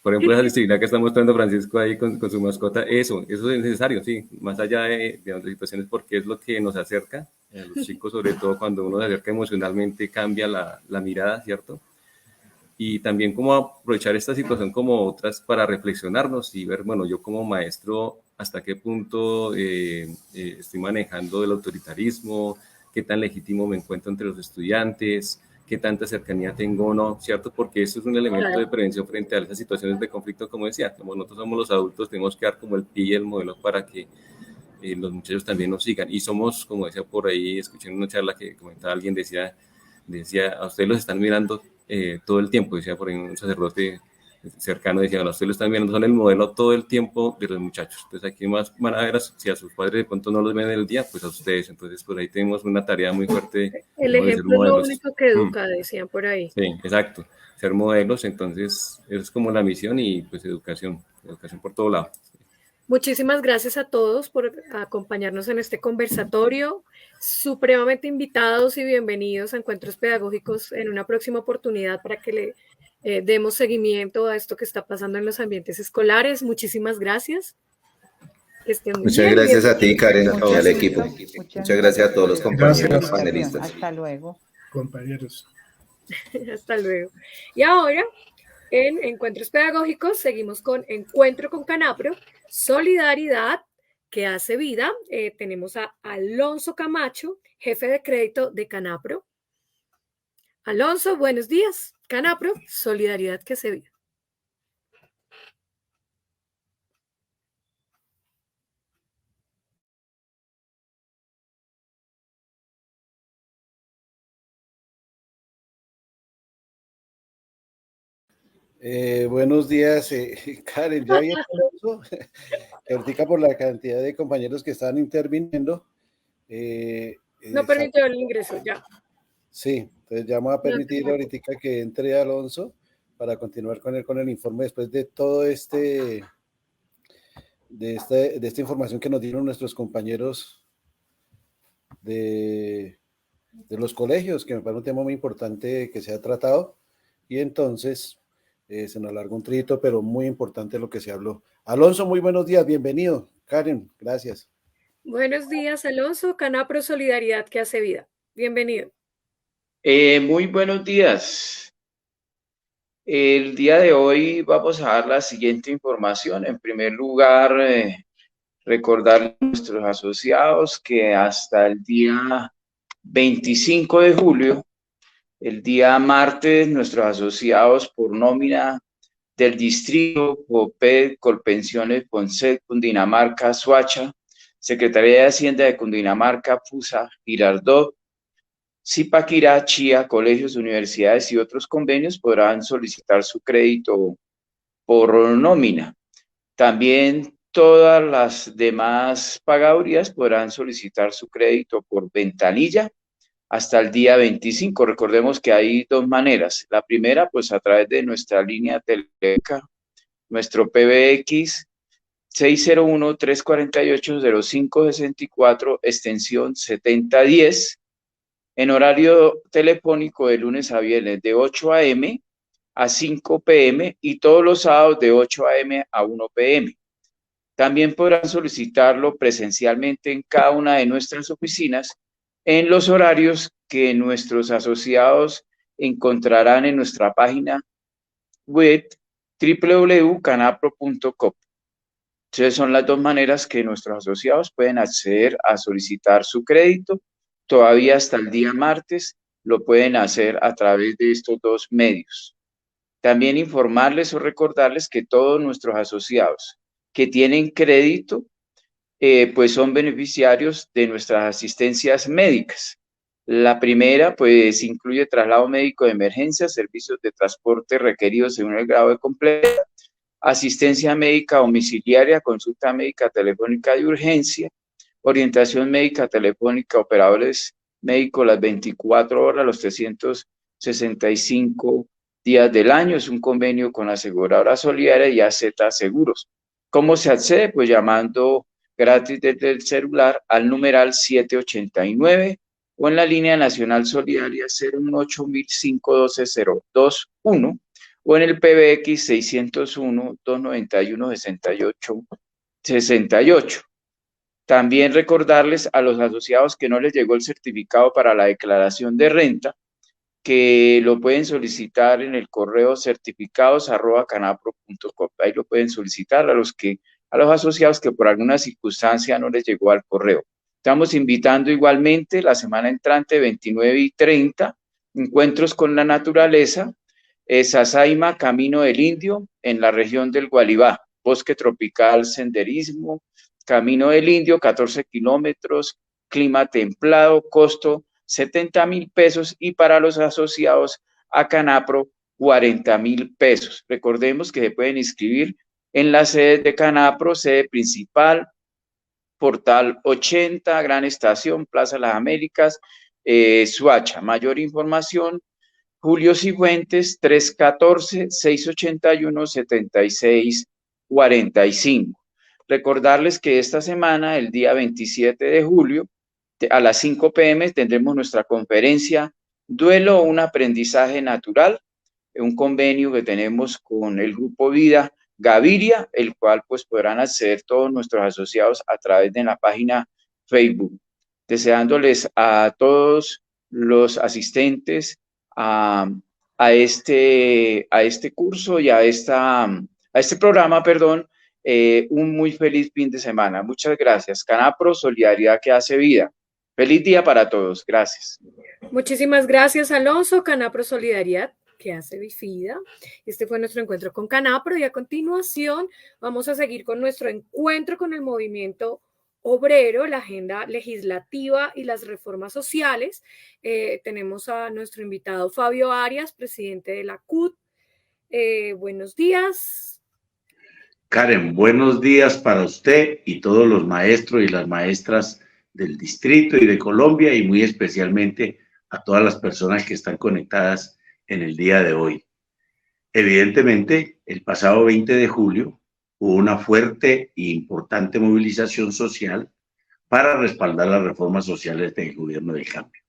Por ejemplo, esa disciplina que está mostrando Francisco ahí con su mascota, eso es necesario, sí, más allá de las situaciones, porque es lo que nos acerca a los chicos, sobre todo cuando uno se acerca emocionalmente, cambia la mirada, ¿cierto? Y también cómo aprovechar esta situación como otras para reflexionarnos y ver, bueno, yo como maestro, hasta qué punto estoy manejando el autoritarismo, qué tan legítimo me encuentro entre los estudiantes, qué tanta cercanía tengo o no, ¿cierto? Porque eso es un elemento de prevención frente a esas situaciones de conflicto, como decía, como nosotros somos los adultos, tenemos que dar como el pie y el modelo para que los muchachos también nos sigan. Y somos, como decía por ahí, escuché en una charla que comentaba alguien, decía, a ustedes los están mirando todo el tiempo, decía por ahí un sacerdote cercano, decía, a ustedes los están mirando, son el modelo todo el tiempo de los muchachos. Entonces aquí más van a ver, si a sus padres de pronto no los ven en el día, pues a ustedes. Entonces por ahí tenemos una tarea muy fuerte. El ejemplo es lo único que educa, decían por ahí. Sí, exacto, ser modelos. Entonces es como la misión y pues educación por todo lado. Muchísimas gracias a todos por acompañarnos en este conversatorio. Supremamente invitados y bienvenidos a Encuentros Pedagógicos en una próxima oportunidad para que le demos seguimiento a esto que está pasando en los ambientes escolares. Muchísimas gracias. Que estén muy Muchas bien. gracias a ti, Karen, y al Listo. equipo. Muchas gracias a todos los compañeros panelistas. Hasta luego. Compañeros. Hasta luego. Y ahora, en Encuentros Pedagógicos, seguimos con Encuentro con Canapro, Solidaridad que hace vida. Tenemos a Alonso Camacho, jefe de crédito de Canapro. Alonso, buenos días. Canapro, Solidaridad que hace vida. Buenos días, Karen. Ya había dicho que ahorita por la cantidad de compañeros que están interviniendo. No permitió el ingreso, ya. Sí, entonces ya me va a permitir ahorita que entre Alonso para continuar con el informe después de todo de esta información que nos dieron nuestros compañeros de los colegios, que me parece un tema muy importante que se ha tratado. Y entonces se nos alargó un trito, pero muy importante lo que se habló. Alonso, muy buenos días, bienvenido. Karen, gracias. Buenos días, Alonso. Canapro, Solidaridad que hace vida. Bienvenido. Muy buenos días. El día de hoy vamos a dar la siguiente información. En primer lugar, recordar a nuestros asociados que hasta el día 25 de julio, el día martes, nuestros asociados por nómina del distrito, COPED, Colpensiones, Ponce, Cundinamarca, Soacha, Secretaría de Hacienda de Cundinamarca, FUSA, Girardot, Zipaquirá, Chía, colegios, universidades y otros convenios podrán solicitar su crédito por nómina. También todas las demás pagadurías podrán solicitar su crédito por ventanilla hasta el día 25. Recordemos que hay dos maneras. La primera, pues a través de nuestra línea telefónica, nuestro PBX 601-348-0564, extensión 7010, en horario telefónico de lunes a viernes de 8 a.m. a 5 p.m. y todos los sábados de 8 a.m. a 1 p.m. También podrán solicitarlo presencialmente en cada una de nuestras oficinas en los horarios que nuestros asociados encontrarán en nuestra página web www.canapro.com. Entonces son las dos maneras que nuestros asociados pueden acceder a solicitar su crédito. Todavía hasta el día martes lo pueden hacer a través de estos dos medios. También informarles o recordarles que todos nuestros asociados que tienen crédito, pues son beneficiarios de nuestras asistencias médicas. La primera, pues incluye traslado médico de emergencia, servicios de transporte requeridos según el grado de complejidad, asistencia médica domiciliaria, consulta médica telefónica de urgencia, orientación médica telefónica, operadores médicos las 24 horas, los 365 días del año. Es un convenio con la aseguradora Solidaria y AZ Seguros. ¿Cómo se accede? Pues llamando gratis desde el celular al numeral 789 o en la línea nacional solidaria 018-512-021 o en el PBX 601-291-6868. También recordarles a los asociados que no les llegó el certificado para la declaración de renta, que lo pueden solicitar en el correo certificados@canapro.com. Ahí lo pueden solicitar a los asociados que por alguna circunstancia no les llegó al correo. Estamos invitando igualmente la semana entrante, 29 y 30, encuentros con la naturaleza, Sasaima, Camino del Indio, en la región del Gualibá, bosque tropical, senderismo, Camino del Indio, 14 kilómetros, clima templado, costo 70,000 pesos y para los asociados a Canapro 40,000 pesos. Recordemos que se pueden inscribir en las sedes de Canapro, sede principal, Portal 80, Gran Estación, Plaza Las Américas, Soacha. Mayor información, Julio Cifuentes, 314-681-7645. Recordarles que esta semana, el día 27 de julio, a las 5 p.m. tendremos nuestra conferencia Duelo o un aprendizaje natural, un convenio que tenemos con el Grupo Vida Gaviria, el cual pues podrán acceder todos nuestros asociados a través de la página Facebook. Deseándoles a todos los asistentes a este curso y a este programa, perdón, un muy feliz fin de semana. Muchas gracias. Canapro, solidaridad que hace vida. Feliz día para todos. Gracias. Muchísimas gracias, Alonso. Canapro Solidaridad que hace vida. Este fue nuestro encuentro con Canapro y a continuación vamos a seguir con nuestro encuentro con el movimiento obrero, la agenda legislativa y las reformas sociales. Tenemos a nuestro invitado Fabio Arias, presidente de la CUT. Buenos días. Karen, buenos días para usted y todos los maestros y las maestras del distrito y de Colombia, y muy especialmente a todas las personas que están conectadas en el día de hoy. Evidentemente, el pasado 20 de julio hubo una fuerte e importante movilización social para respaldar las reformas sociales del gobierno del cambio.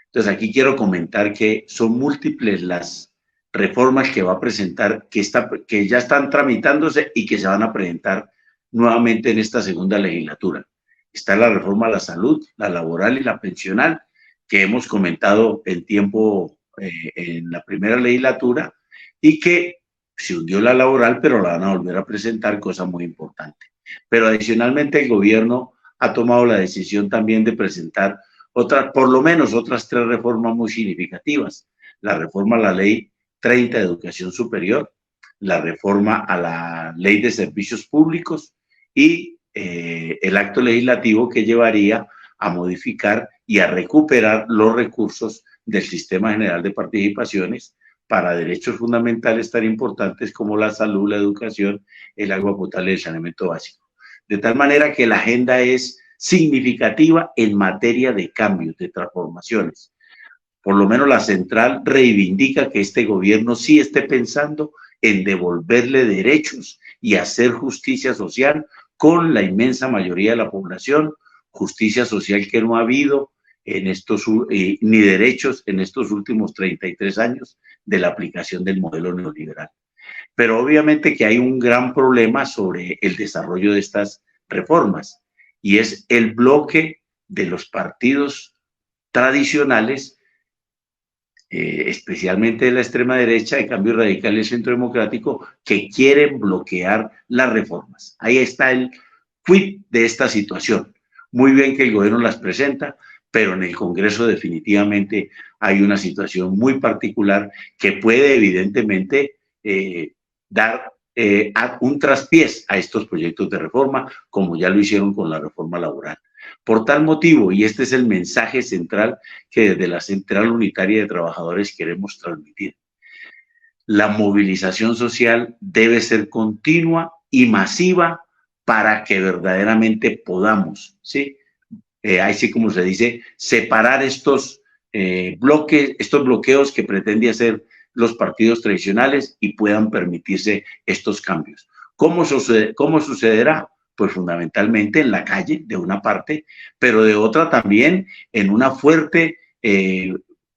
Entonces, aquí quiero comentar que son múltiples las reformas que va a presentar, que ya están tramitándose y que se van a presentar nuevamente en esta segunda legislatura. Está la reforma a la salud, la laboral y la pensional, que hemos comentado en tiempo en la primera legislatura, y que se hundió la laboral, pero la van a volver a presentar, cosa muy importante. Pero adicionalmente el gobierno ha tomado la decisión también de presentar por lo menos otras 3 reformas muy significativas. La reforma a la Ley 30 de Educación Superior, la reforma a la Ley de Servicios Públicos y el acto legislativo que llevaría a modificar y a recuperar los recursos del Sistema General de Participaciones para derechos fundamentales tan importantes como la salud, la educación, el agua potable y el saneamiento básico. De tal manera que la agenda es significativa en materia de cambios, de transformaciones. Por lo menos la central reivindica que este gobierno sí esté pensando en devolverle derechos y hacer justicia social con la inmensa mayoría de la población, justicia social que no ha habido en ni derechos en estos últimos 33 años de la aplicación del modelo neoliberal. Pero obviamente que hay un gran problema sobre el desarrollo de estas reformas, y es el bloque de los partidos tradicionales, especialmente de la extrema derecha, de Cambio Radical y el Centro Democrático, que quieren bloquear las reformas. Ahí está el quid de esta situación. Muy bien que el gobierno las presenta, pero en el Congreso definitivamente hay una situación muy particular que puede evidentemente dar un traspiés a estos proyectos de reforma, como ya lo hicieron con la reforma laboral. Por tal motivo, y este es el mensaje central que desde la Central Unitaria de Trabajadores queremos transmitir, la movilización social debe ser continua y masiva para que verdaderamente podamos, ¿sí? Así como se dice, separar estos bloqueos que pretende hacer los partidos tradicionales y puedan permitirse estos cambios. ¿Cómo sucederá? Pues fundamentalmente en la calle, de una parte, pero de otra también en una fuerte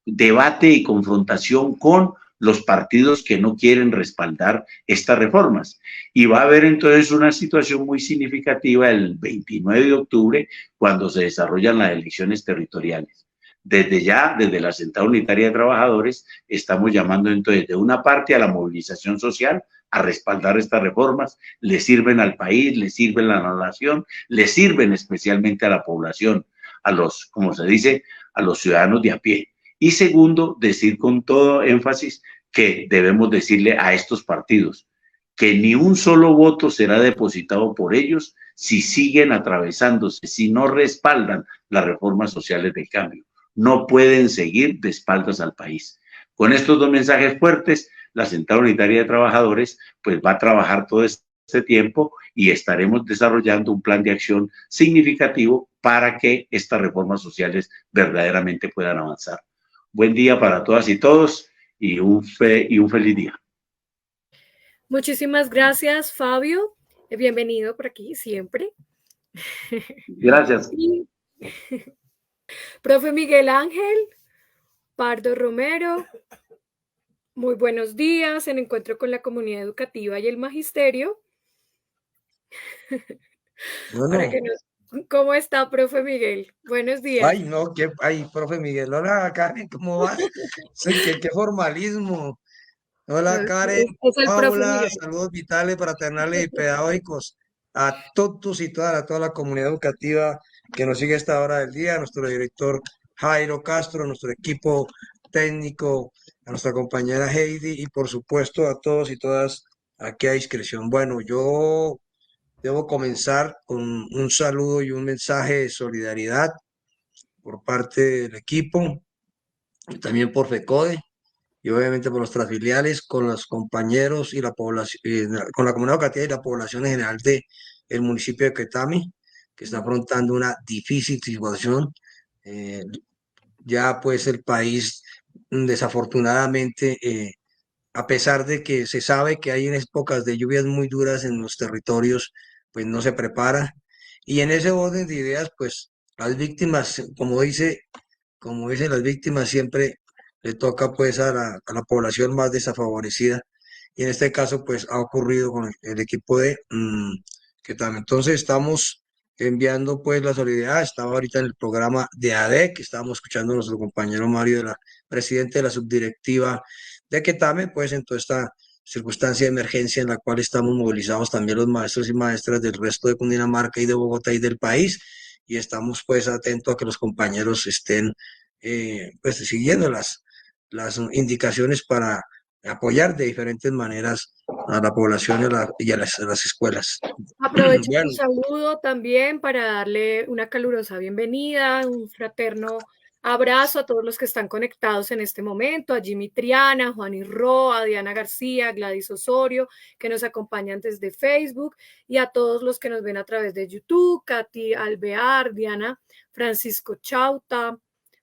debate y confrontación con los partidos que no quieren respaldar estas reformas. Y va a haber entonces una situación muy significativa el 29 de octubre, cuando se desarrollan las elecciones territoriales. Desde ya, desde la Central Unitaria de Trabajadores, estamos llamando entonces de una parte a la movilización social, a respaldar estas reformas. Le sirven al país, le sirven a la nación, le sirven especialmente a la población, a los, como se dice, a los ciudadanos de a pie. Y segundo, decir con todo énfasis que debemos decirle a estos partidos que ni un solo voto será depositado por ellos si siguen atravesándose, si no respaldan las reformas sociales del cambio. No pueden seguir de espaldas al país. Con estos 2 mensajes fuertes, la Central Unitaria de Trabajadores pues va a trabajar todo este tiempo y estaremos desarrollando un plan de acción significativo para que estas reformas sociales verdaderamente puedan avanzar. Buen día para todas y todos y un feliz día. Muchísimas gracias, Fabio. Bienvenido por aquí siempre. Gracias. Profe Miguel Ángel Pardo Romero, Muy buenos días en encuentro con la comunidad educativa y el magisterio. Para Bueno, que ¿Cómo está, profe Miguel? Buenos días. ay, no, ay, profe Miguel, hola Karen, ¿cómo vas? Sí, qué formalismo. No, Hola Karen, es el profe Paula, Miguel. saludos vitales, fraternales y pedagógicos a todos y todas, a toda la comunidad educativa que nos sigue a esta hora del día, a nuestro director Jairo Castro, a nuestro equipo técnico, a nuestra compañera Heidi y por supuesto a todos y todas aquí a discreción. Bueno, yo debo comenzar con un saludo y un mensaje de solidaridad por parte del equipo y también por FECODE y obviamente por nuestras filiales con los compañeros y la población, con la comunidad educativa y la población en general de el municipio de Quetame, que está afrontando una difícil situación. Eh, ya pues el país desafortunadamente, a pesar de que se sabe que hay en épocas de lluvias muy duras en los territorios, pues no se prepara. Y en ese orden de ideas, pues las víctimas, como dicen las víctimas, siempre le toca pues a la población más desfavorecida. Y en este caso, pues ha ocurrido con el equipo de que también. Entonces estamos enviando pues la solidaridad. Estaba ahorita en el programa de ADEC, estábamos escuchando a nuestro compañero Mario, presidente de la subdirectiva de Quetame, pues en toda esta circunstancia de emergencia en la cual estamos movilizados también los maestros y maestras del resto de Cundinamarca y de Bogotá y del país y estamos pues atentos a que los compañeros estén pues siguiendo las indicaciones para apoyar de diferentes maneras a la población y a las escuelas. Aprovecho tu Bueno, saludo también para darle una calurosa bienvenida, un fraterno abrazo a todos los que están conectados en este momento, a Jimmy Triana, Juan Irroa, a Diana García, Gladys Osorio, que nos acompañan desde Facebook, y a todos los que nos ven a través de YouTube, Katy Alvear, Diana Francisco Chauta,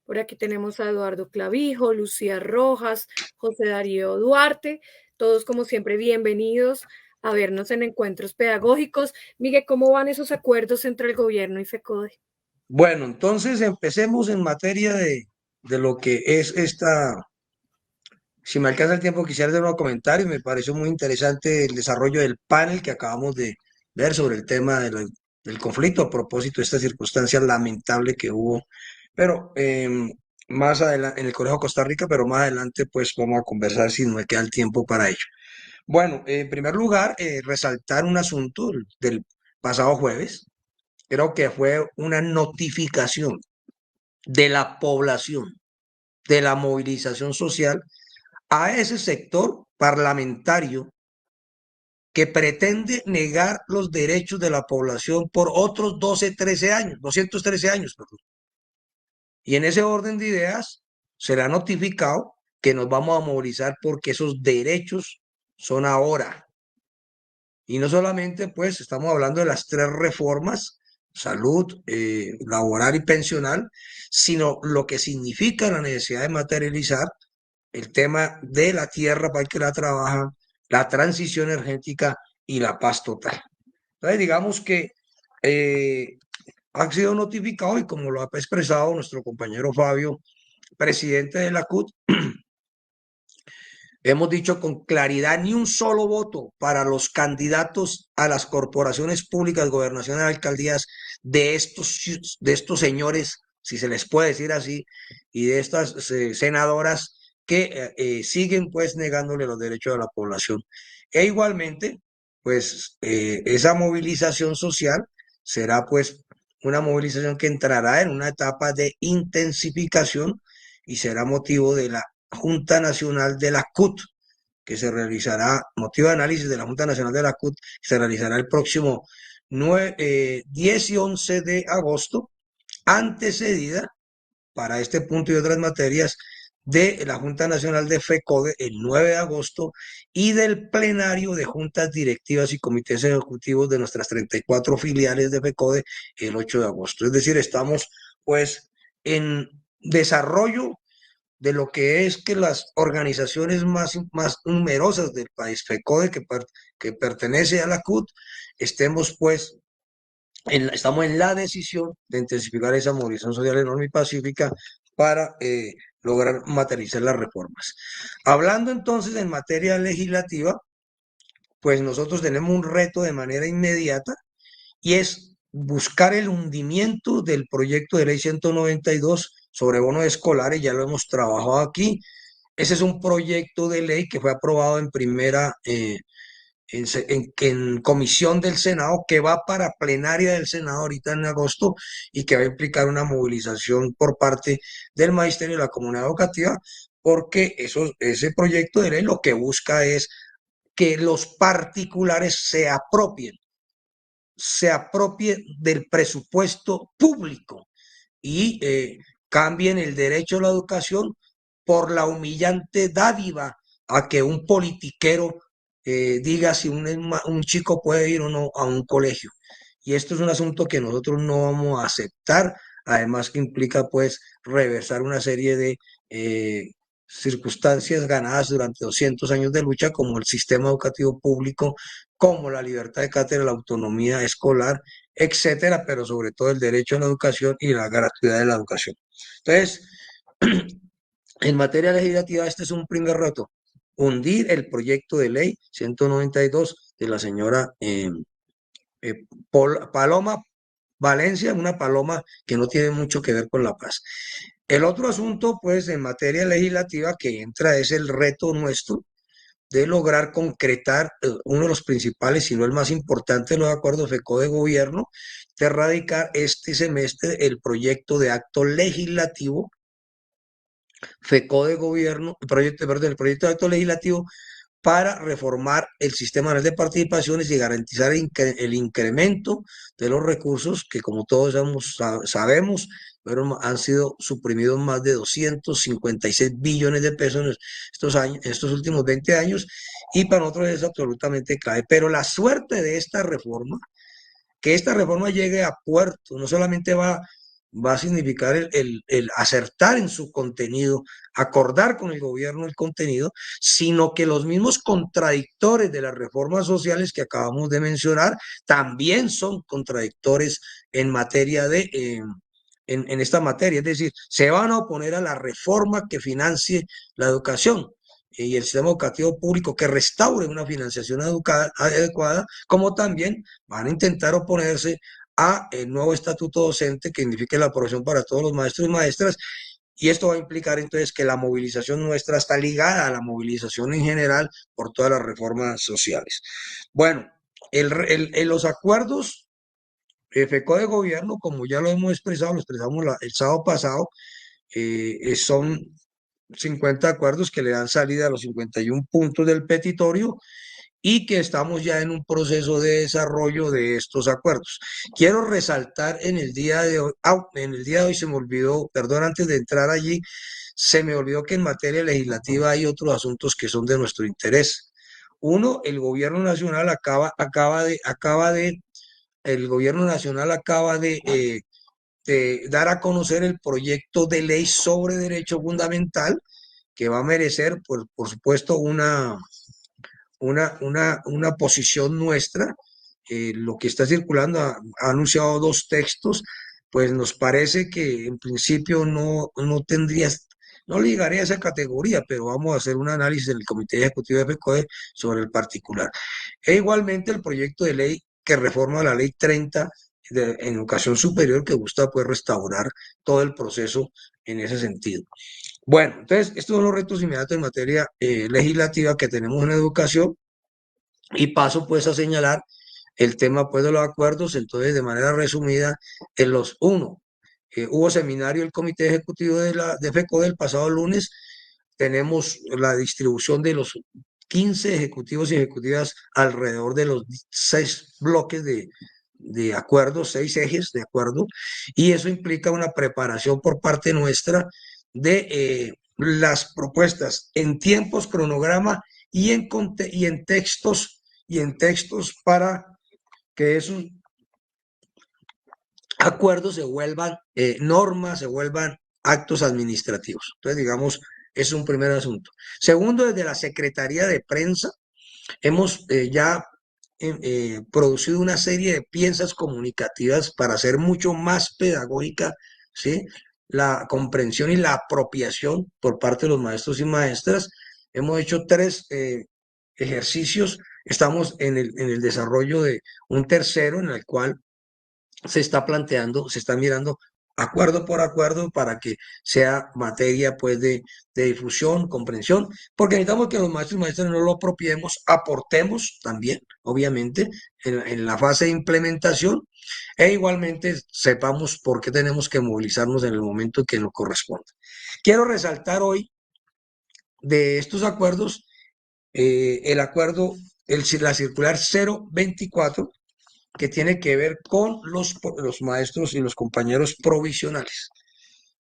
por aquí tenemos a Eduardo Clavijo, Lucía Rojas, José Darío Duarte, todos como siempre bienvenidos a vernos en encuentros pedagógicos. Miguel, ¿cómo van esos acuerdos entre el gobierno y FECODE? bueno, entonces empecemos en materia de lo que es esta. Si me alcanza el tiempo, quisiera hacer unos comentarios. Me pareció muy interesante el desarrollo del panel que acabamos de ver sobre el tema del conflicto a propósito de esta circunstancia lamentable que hubo. Pero más adelante, en el Colegio Costa Rica, pero más adelante, pues vamos a conversar si no me queda el tiempo para ello. Bueno, en primer lugar, resaltar un asunto del pasado jueves. Creo que fue una notificación de la población, de la movilización social a ese sector parlamentario que pretende negar los derechos de la población por otros 213 años, perdón. Y en ese orden de ideas se le ha notificado que nos vamos a movilizar porque esos derechos son ahora. Y no solamente, pues, estamos hablando de las 3 reformas, salud, laboral y pensional, sino lo que significa la necesidad de materializar el tema de la tierra para el que la trabaja, la transición energética y la paz total. Entonces, digamos que ha sido notificado y como lo ha expresado nuestro compañero Fabio, presidente de la CUT, hemos dicho con claridad ni un solo voto para los candidatos a las corporaciones públicas, gobernaciones, alcaldías de estos señores, si se les puede decir así, y de estas senadoras que siguen pues negándole los derechos a la población. E igualmente, pues esa movilización social será pues una movilización que entrará en una etapa de intensificación y será motivo de la Junta Nacional de la CUT, que se realizará, motivo de análisis de la Junta Nacional de la CUT, se realizará el próximo 10 y 11 de agosto, antecedida para este punto y otras materias de la Junta Nacional de FECODE el 9 de agosto y del plenario de juntas directivas y comités ejecutivos de nuestras 34 filiales de FECODE el 8 de agosto. Es decir, estamos pues en desarrollo de lo que es que las organizaciones más numerosas del país, FECODE, que pertenece a la CUT, estemos pues estamos en la decisión de intensificar esa movilización social enorme y pacífica para lograr materializar las reformas. Hablando entonces en materia legislativa, pues nosotros tenemos un reto de manera inmediata y es buscar el hundimiento del proyecto de ley 192 sobre bonos escolares, ya lo hemos trabajado aquí. Ese es un proyecto de ley que fue aprobado en en comisión del Senado, que va para plenaria del Senado ahorita en agosto y que va a implicar una movilización por parte del magisterio y la comunidad educativa, porque ese proyecto de ley lo que busca es que los particulares se apropien del presupuesto público y cambien el derecho a la educación por la humillante dádiva a que un politiquero diga si un chico puede ir o no a un colegio. Y esto es un asunto que nosotros no vamos a aceptar, además que implica pues reversar una serie de circunstancias ganadas durante 200 años de lucha, como el sistema educativo público, como la libertad de cátedra, la autonomía escolar, etcétera, pero sobre todo el derecho a la educación y la gratuidad de la educación. Entonces, en materia legislativa, este es un primer reto, hundir el proyecto de ley 192 de la señora Paloma Valencia, una paloma que no tiene mucho que ver con la paz. El otro asunto, pues, en materia legislativa que entra es el reto nuestro de lograr concretar uno de los principales, si no el más importante, de los acuerdos FECO de gobierno, de erradicar este semestre el proyecto de acto legislativo FECO de gobierno, el proyecto de acto legislativo para reformar el sistema de participaciones y garantizar el incremento de los recursos que, como todos sabemos, han sido suprimidos más de 256 billones de pesos en estos últimos 20 años, y para nosotros es absolutamente clave. Pero la suerte de esta reforma, que esta reforma llegue a puerto, no solamente va a significar el acertar en su contenido, acordar con el gobierno el contenido, sino que los mismos contradictores de las reformas sociales que acabamos de mencionar también son contradictores en materia en esta materia, es decir, se van a oponer a la reforma que financie la educación y el sistema educativo público, que restaure una financiación adecuada, como también van a intentar oponerse a el nuevo estatuto docente que signifique la aprobación para todos los maestros y maestras, y esto va a implicar entonces que la movilización nuestra está ligada a la movilización en general por todas las reformas sociales. Bueno, los acuerdos FECO de gobierno, como ya lo hemos expresado, lo expresamos el sábado pasado, son 50 acuerdos que le dan salida a los 51 puntos del petitorio, y que estamos ya en un proceso de desarrollo de estos acuerdos. Quiero resaltar en el día de hoy se me olvidó, perdón, antes de entrar allí, se me olvidó que en materia legislativa hay otros asuntos que son de nuestro interés. Uno, el gobierno nacional acaba de dar a conocer el proyecto de ley sobre derecho fundamental, que va a merecer, por supuesto, una posición nuestra. Lo que está circulando ha anunciado 2 textos, pues nos parece que en principio no llegaría a esa categoría, pero vamos a hacer un análisis en el Comité Ejecutivo de FECODE sobre el particular. E igualmente el proyecto de ley que reforma la Ley 30 en educación superior, que busca pues restaurar todo el proceso en ese sentido. Bueno, entonces, estos son los retos inmediatos en materia legislativa que tenemos en educación, y paso pues a señalar el tema pues de los acuerdos. Entonces, de manera resumida, hubo seminario del Comité Ejecutivo de FECODE el pasado lunes. Tenemos la distribución de los 15 ejecutivos y ejecutivas alrededor de los 6 bloques de acuerdos, 6 ejes de acuerdo, y eso implica una preparación por parte nuestra de las propuestas en tiempos, cronograma y en textos para que esos acuerdos se vuelvan normas, se vuelvan actos administrativos. Entonces, digamos, es un primer asunto. Segundo, desde la Secretaría de Prensa hemos ya producido una serie de piezas comunicativas para ser mucho más pedagógica, ¿sí?, la comprensión y la apropiación por parte de los maestros y maestras. Hemos hecho 3 ejercicios. Estamos en el desarrollo de un tercero en el cual se está planteando, se está mirando acuerdo por acuerdo para que sea materia pues de difusión, comprensión, porque necesitamos que los maestros y maestras no lo apropiemos, aportemos también, obviamente, en la fase de implementación e igualmente sepamos por qué tenemos que movilizarnos en el momento que nos corresponda. Quiero resaltar hoy de estos acuerdos el acuerdo, la circular 024, que tiene que ver con los maestros y los compañeros provisionales.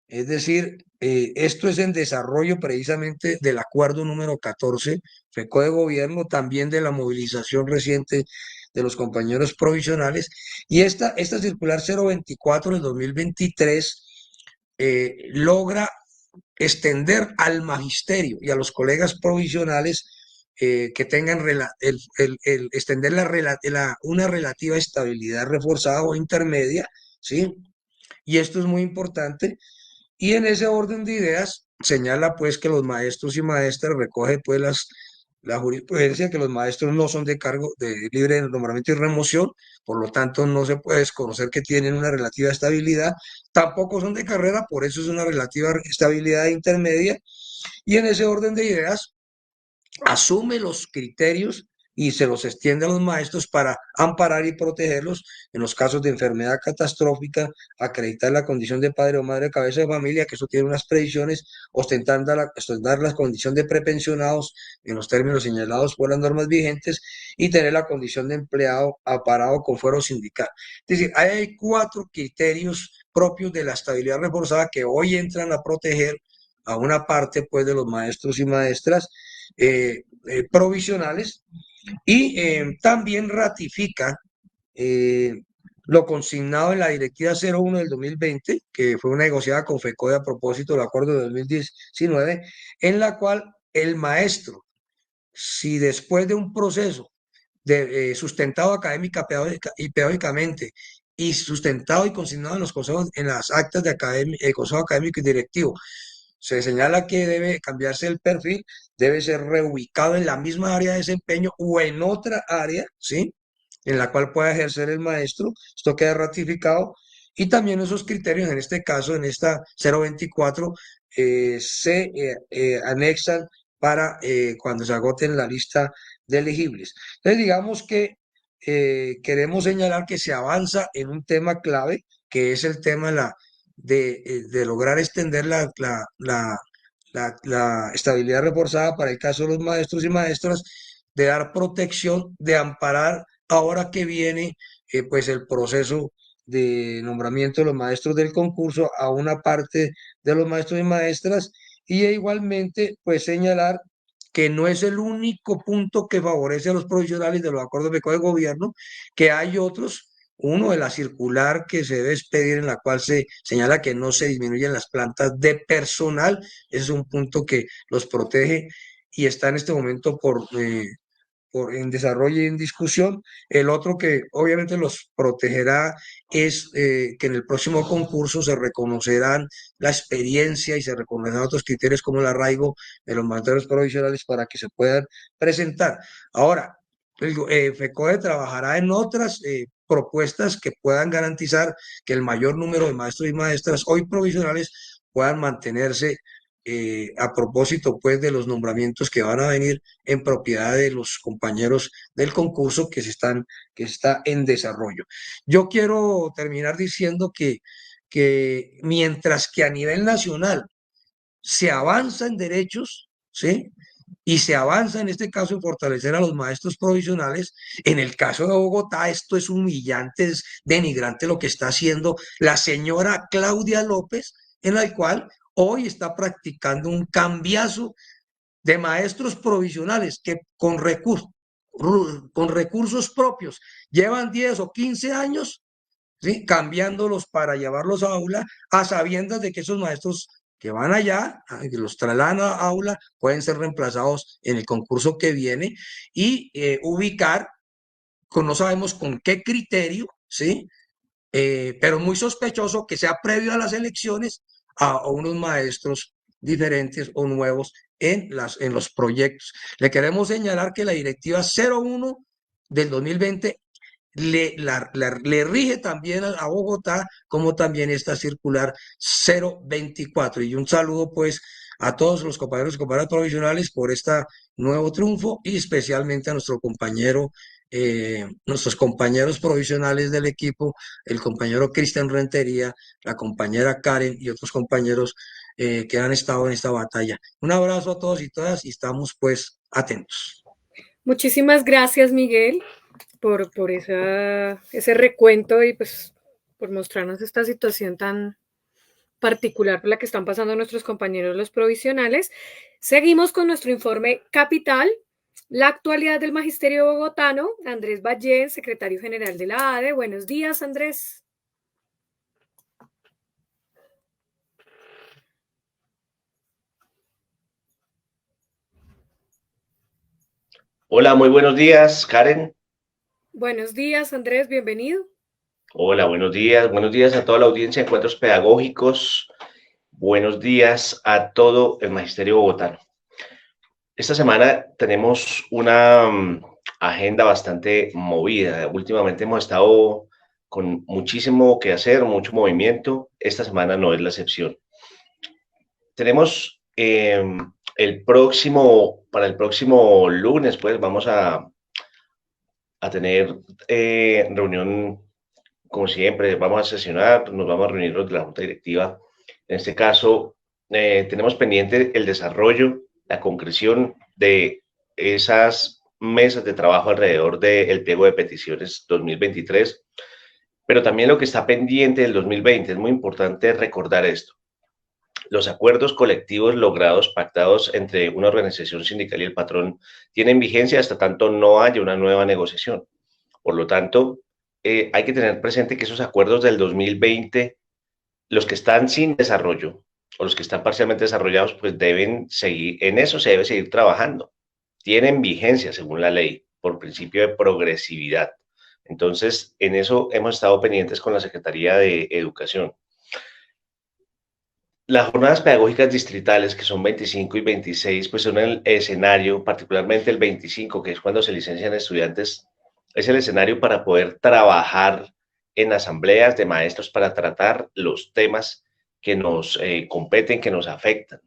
Es decir, esto es en desarrollo precisamente del acuerdo número 14, FECO de gobierno, también de la movilización reciente de los compañeros provisionales. Y esta circular 024 del 2023 logra extender al magisterio y a los colegas provisionales que tengan extender una relativa estabilidad reforzada o intermedia, ¿sí? Y esto es muy importante. Y en ese orden de ideas señala pues que los maestros y maestras recoge pues la jurisprudencia que los maestros no son de cargo de libre nombramiento y remoción, por lo tanto no se puede desconocer que tienen una relativa estabilidad, tampoco son de carrera, por eso es una relativa estabilidad intermedia, y en ese orden de ideas asume los criterios y se los extiende a los maestros para amparar y protegerlos en los casos de enfermedad catastrófica, acreditar la condición de padre o madre de cabeza de familia, que eso tiene unas previsiones, ostentar la condición de prepensionados en los términos señalados por las normas vigentes y tener la condición de empleado aparado con fuero sindical. Es decir, hay 4 criterios propios de la estabilidad reforzada que hoy entran a proteger a una parte pues de los maestros y maestras provisionales y también ratifica lo consignado en la Directiva 01 del 2020, que fue negociada con FECODE a propósito del acuerdo de 2019, en la cual el maestro, si después de un proceso sustentado académica y pedagógicamente y sustentado y consignado en los consejos, en las actas de consejo académico y directivo, se señala que debe cambiarse el perfil, debe ser reubicado en la misma área de desempeño o en otra área, ¿sí? En la cual pueda ejercer el maestro. Esto queda ratificado. Y también esos criterios, en este caso, en esta 024, se anexan para cuando se agoten la lista de elegibles. Entonces, digamos que queremos señalar que se avanza en un tema clave, que es el tema de lograr extender la estabilidad reforzada para el caso de los maestros y maestras, de dar protección, de amparar ahora que viene pues el proceso de nombramiento de los maestros del concurso a una parte de los maestros y maestras, y igualmente pues señalar que no es el único punto que favorece a los provisionales de los acuerdos de gobierno, que hay otros. Uno, de la circular que se debe expedir, en la cual se señala que no se disminuyen las plantas de personal. Ese es un punto que los protege y está en este momento en desarrollo y en discusión. El otro que obviamente los protegerá es que en el próximo concurso se reconocerán la experiencia y se reconocerán otros criterios como el arraigo de los mandatarios provisionales para que se puedan presentar. Ahora, el FECODE trabajará en otras propuestas que puedan garantizar que el mayor número de maestros y maestras hoy provisionales puedan mantenerse a propósito pues de los nombramientos que van a venir en propiedad de los compañeros del concurso que está en desarrollo. Yo quiero terminar diciendo que mientras que a nivel nacional se avanza en derechos, ¿sí? Y se avanza en este caso en fortalecer a los maestros provisionales. En el caso de Bogotá, esto es humillante, es denigrante lo que está haciendo la señora Claudia López, en la cual hoy está practicando un cambiazo de maestros provisionales que con recursos propios llevan 10 o 15 años, ¿sí? Cambiándolos para llevarlos a aula, a sabiendas de que esos maestros que van allá, que los trasladan a aula, pueden ser reemplazados en el concurso que viene y ubicar, no sabemos con qué criterio, ¿sí? Pero muy sospechoso que sea previo a las elecciones, a unos maestros diferentes o nuevos en los proyectos. Le queremos señalar que la directiva 01 del 2020 le rige también a Bogotá, como también esta circular 024. Y un saludo pues a todos los compañeros y compañeras provisionales por este nuevo triunfo y especialmente a nuestros compañeros provisionales del equipo, el compañero Cristian Rentería, la compañera Karen y otros compañeros que han estado en esta batalla. Un abrazo a todos y todas y estamos pues atentos. Muchísimas gracias, Miguel, por ese recuento y pues por mostrarnos esta situación tan particular por la que están pasando nuestros compañeros los provisionales. Seguimos con nuestro informe capital, la actualidad del Magisterio Bogotano. Andrés Ballén, secretario general de la ADE. Buenos días, Andrés. Hola, muy buenos días, Karen. Buenos días, Andrés, bienvenido. Hola, buenos días a toda la audiencia de Encuentros Pedagógicos, buenos días a todo el Magisterio Bogotano. Esta semana tenemos una agenda bastante movida. Últimamente hemos estado con muchísimo que hacer, mucho movimiento. Esta semana no es la excepción. Tenemos para el próximo lunes, pues vamos a tener reunión, como siempre, vamos a sesionar, nos vamos a reunir los de la Junta Directiva. En este caso, tenemos pendiente el desarrollo, la concreción de esas mesas de trabajo alrededor del pliego de peticiones 2023, pero también lo que está pendiente del 2020. Es muy importante recordar esto. Los acuerdos colectivos logrados, pactados entre una organización sindical y el patrón, tienen vigencia hasta tanto no haya una nueva negociación. Por lo tanto, hay que tener presente que esos acuerdos del 2020, los que están sin desarrollo o los que están parcialmente desarrollados, pues deben seguir, en eso se debe seguir trabajando. Tienen vigencia según la ley, por principio de progresividad. Entonces, en eso hemos estado pendientes con la Secretaría de Educación. Las jornadas pedagógicas distritales, que son 25 y 26, pues son el escenario, particularmente el 25, que es cuando se licencian estudiantes, es el escenario para poder trabajar en asambleas de maestros para tratar los temas que nos competen, que nos afectan.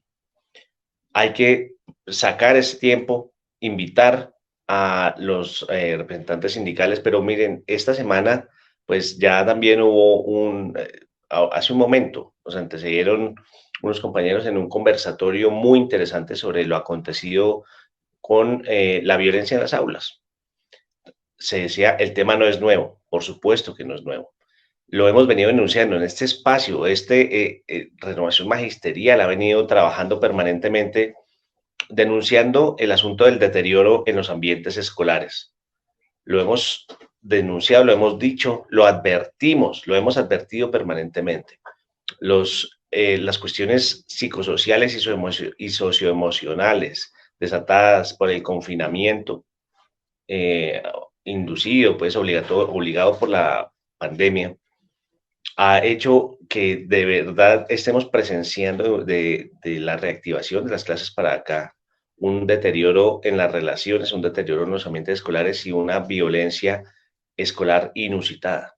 Hay que sacar ese tiempo, invitar a los representantes sindicales, pero miren, esta semana, pues ya también hubo hace un momento, nos antecedieron unos compañeros en un conversatorio muy interesante sobre lo acontecido con la violencia en las aulas. Se decía, el tema no es nuevo, por supuesto que no es nuevo. Lo hemos venido denunciando en este espacio, Renovación Magisterial ha venido trabajando permanentemente denunciando el asunto del deterioro en los ambientes escolares. Lo hemos denunciado, lo hemos dicho, lo advertimos, lo hemos advertido permanentemente. Las cuestiones psicosociales y socioemocionales desatadas por el confinamiento inducido, pues obligado por la pandemia, ha hecho que de verdad estemos presenciando de la reactivación de las clases para acá un deterioro en las relaciones, un deterioro en los ambientes escolares y una violencia escolar inusitada.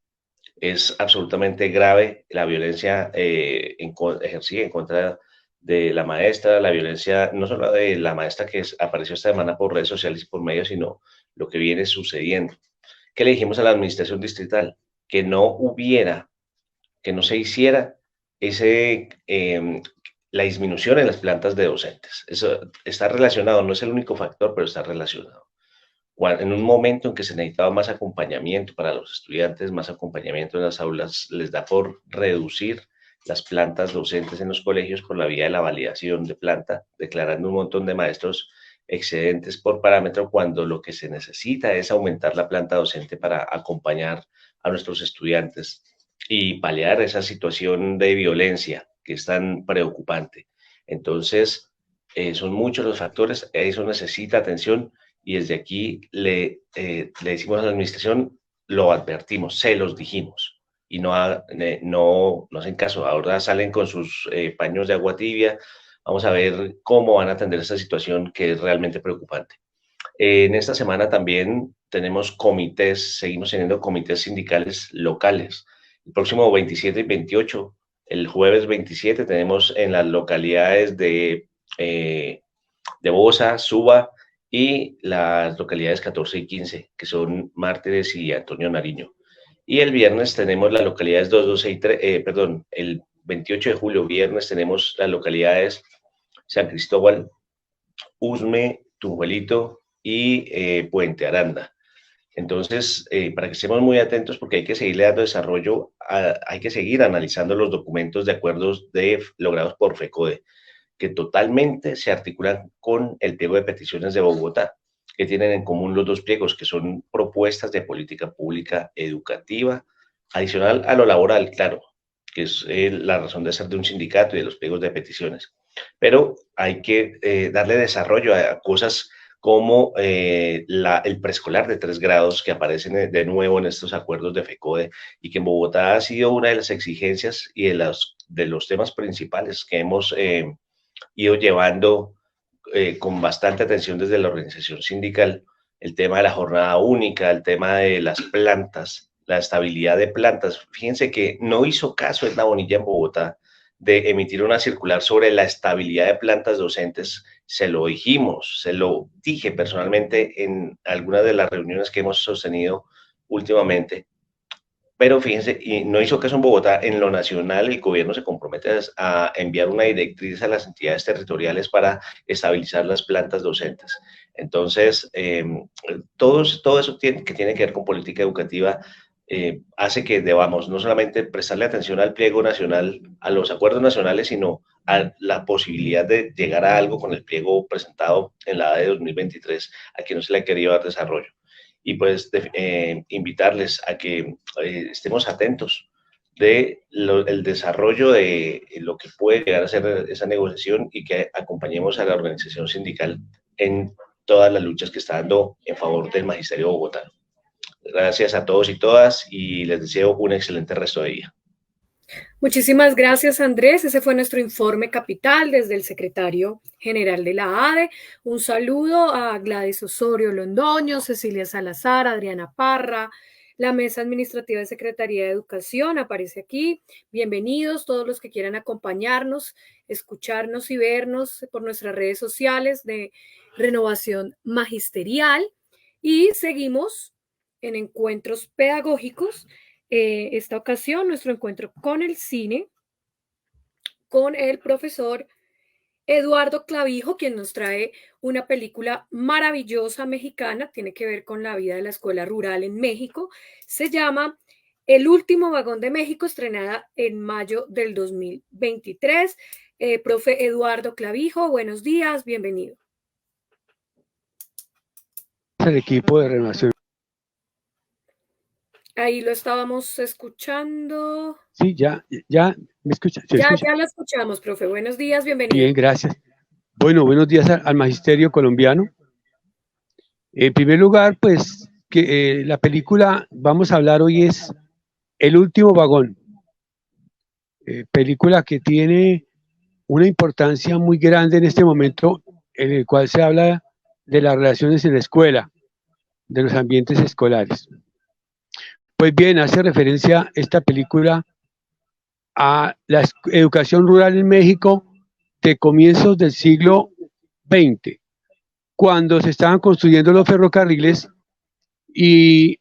Es absolutamente grave la violencia ejercida en contra de la maestra, la violencia no solo de la maestra que apareció esta semana por redes sociales y por medios, sino lo que viene sucediendo. ¿Qué le dijimos a la administración distrital? Que no se hiciera la disminución en las plantas de docentes. Eso está relacionado, no es el único factor, pero está relacionado. En un momento en que se necesitaba más acompañamiento para los estudiantes, más acompañamiento en las aulas, les da por reducir las plantas docentes en los colegios por la vía de la validación de planta, declarando un montón de maestros excedentes por parámetro, cuando lo que se necesita es aumentar la planta docente para acompañar a nuestros estudiantes y paliar esa situación de violencia que es tan preocupante. Entonces, son muchos los factores, eso necesita atención y desde aquí le decimos a la administración, lo advertimos, se los dijimos. y no hacen caso. Ahora salen con sus paños de agua tibia. Vamos a ver cómo van a atender esta situación que es realmente preocupante. En esta semana también tenemos comités, seguimos teniendo comités sindicales locales. El próximo 27 y 28, el jueves 27, tenemos en las localidades de Bosa, Suba y las localidades 14 y 15, que son Mártires y Antonio Nariño. Y el viernes tenemos las localidades 2, 12 y 3, el 28 de julio, viernes, tenemos las localidades San Cristóbal, Usme, Tunjuelito y Puente Aranda. Entonces, para que estemos muy atentos, porque hay que seguirle dando desarrollo, hay que seguir analizando los documentos de acuerdos logrados por FECODE, que totalmente se articulan con el pliego de peticiones de Bogotá, que tienen en común los dos pliegos, que son propuestas de política pública educativa, adicional a lo laboral, claro, que es la razón de ser de un sindicato y de los pliegos de peticiones. Pero hay que darle desarrollo a cosas como el preescolar de 3 grados que aparecen de nuevo en estos acuerdos de FECODE y que en Bogotá ha sido una de las exigencias y de los temas principales que hemos ido llevando con bastante atención desde la organización sindical, el tema de la jornada única, el tema de las plantas, la estabilidad de plantas. Fíjense que no hizo caso Edna Bonilla en Bogotá de emitir una circular sobre la estabilidad de plantas docentes. Se lo dijimos, se lo dije personalmente en algunas de las reuniones que hemos sostenido últimamente, pero fíjense, y no hizo caso en Bogotá. En lo nacional, el gobierno se compromete a enviar una directriz a las entidades territoriales para estabilizar las plantas docentes. Entonces, todo eso que tiene que ver con política educativa hace que debamos no solamente prestarle atención al pliego nacional, a los acuerdos nacionales, sino a la posibilidad de llegar a algo con el pliego presentado en la ADE 2023, a que no se le ha querido dar desarrollo. Y pues invitarles a que estemos atentos del desarrollo de lo que puede llegar a ser esa negociación y que acompañemos a la organización sindical en todas las luchas que está dando en favor del magisterio bogotano. Gracias a todos y todas y les deseo un excelente resto de día. Muchísimas gracias, Andrés. Ese fue nuestro informe capital desde el secretario general de la ADE. Un saludo a Gladys Osorio Londoño, Cecilia Salazar, Adriana Parra, la mesa administrativa de Secretaría de Educación aparece aquí. Bienvenidos todos los que quieran acompañarnos, escucharnos y vernos por nuestras redes sociales de Renovación Magisterial. Y seguimos en encuentros pedagógicos. Esta ocasión, nuestro encuentro con el cine, con el profesor Eduardo Clavijo, quien nos trae una película maravillosa mexicana, tiene que ver con la vida de la escuela rural en México. Se llama El último vagón de México, estrenada en mayo del 2023. Profe Eduardo Clavijo, buenos días, bienvenido. El equipo de renovación. Ahí lo estábamos escuchando. Sí, ya, ¿me escucha? Ya lo escuchamos, profe. Buenos días, bienvenido. Bien, gracias. Bueno, buenos días al magisterio colombiano. En primer lugar, pues, que la película, vamos a hablar hoy es El último vagón. Película que tiene una importancia muy grande en este momento, en el cual se habla de las relaciones en la escuela, de los ambientes escolares. Pues bien, hace referencia esta película a la educación rural en México de comienzos del siglo XX, cuando se estaban construyendo los ferrocarriles y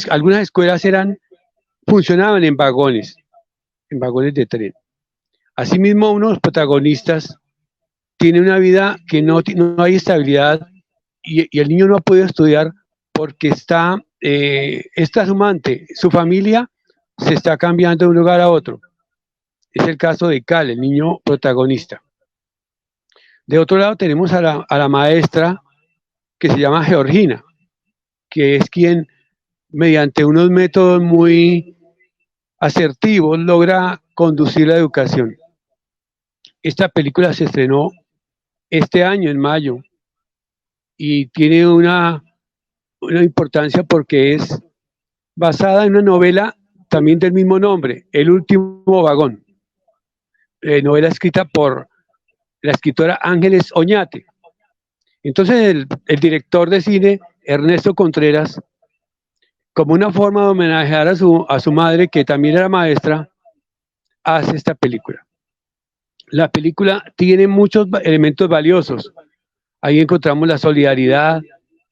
algunas escuelas funcionaban en vagones de tren. Asimismo, uno de los protagonistas tiene una vida que no hay estabilidad y el niño no ha podido estudiar porque está sumante, su familia se está cambiando de un lugar a otro. Es el caso de Cal, el niño protagonista. De otro lado tenemos a la maestra que se llama Georgina, que es quien, mediante unos métodos muy asertivos, logra conducir la educación. Esta película se estrenó este año, en mayo, y tiene una importancia porque es basada en una novela también del mismo nombre, El último vagón, novela escrita por la escritora Ángeles Oñate. Entonces el director de cine, Ernesto Contreras, como una forma de homenajear a su madre, que también era maestra, hace esta película. La película tiene muchos elementos valiosos. Ahí encontramos la solidaridad,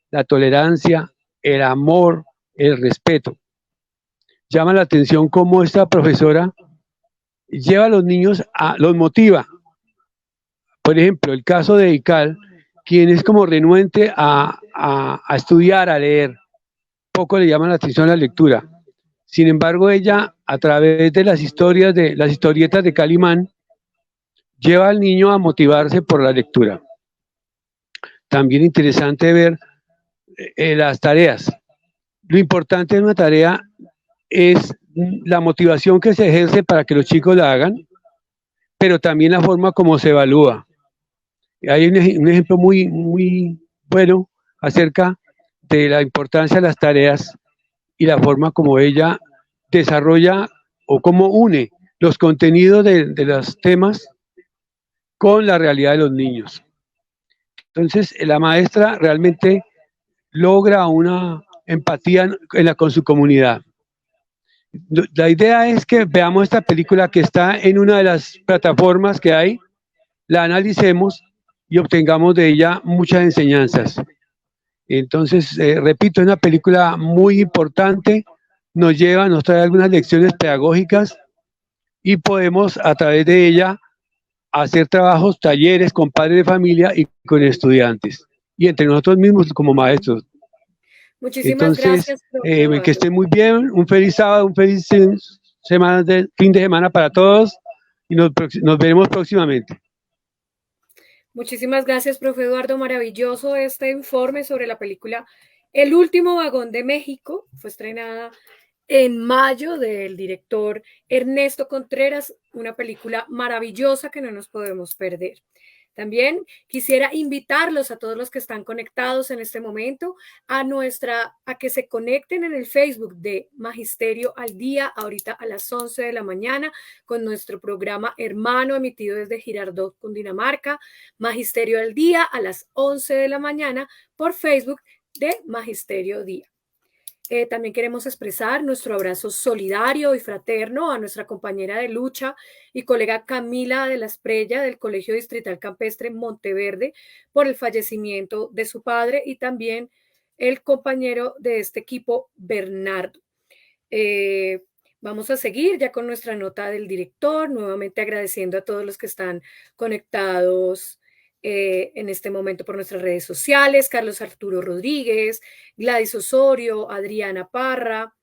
la tolerancia, el amor, el respeto. Llama la atención cómo esta profesora lleva a los niños, los motiva. Por ejemplo, el caso de Ical, quien es como renuente a estudiar, a leer. Poco le llama la atención la lectura. Sin embargo, ella, a través de las historietas de Calimán, lleva al niño a motivarse por la lectura. También interesante ver las tareas. Lo importante de una tarea es la motivación que se ejerce para que los chicos la hagan, pero también la forma como se evalúa. Hay un ejemplo muy bueno acerca de la importancia de las tareas y la forma como ella desarrolla o cómo une los contenidos de los temas con la realidad de los niños. Entonces, la maestra realmente logra una empatía con su comunidad. La idea es que veamos esta película que está en una de las plataformas que hay, la analicemos y obtengamos de ella muchas enseñanzas. Entonces, repito, es una película muy importante, nos trae algunas lecciones pedagógicas y podemos a través de ella hacer trabajos, talleres con padres de familia y con estudiantes y entre nosotros mismos como maestros. Muchísimas gracias. Que estén muy bien, un feliz sábado, un feliz fin de semana para todos y nos veremos próximamente. Muchísimas gracias, profe Eduardo. Maravilloso este informe sobre la película El último vagón de México. Fue estrenada en mayo del director Ernesto Contreras, una película maravillosa que no nos podemos perder. También quisiera invitarlos a todos los que están conectados en este momento a que se conecten en el Facebook de Magisterio al Día, ahorita a las 11 de la mañana, con nuestro programa hermano emitido desde Girardot, Cundinamarca, Magisterio al Día a las 11 de la mañana por Facebook de Magisterio Día. También queremos expresar nuestro abrazo solidario y fraterno a nuestra compañera de lucha y colega Camila de la Esprella del Colegio Distrital Campestre Monteverde por el fallecimiento de su padre y también el compañero de este equipo, Bernardo. Vamos a seguir ya con nuestra nota del director, nuevamente agradeciendo a todos los que están conectados en este momento por nuestras redes sociales, Carlos Arturo Rodríguez, Gladys Osorio, Adriana Parra,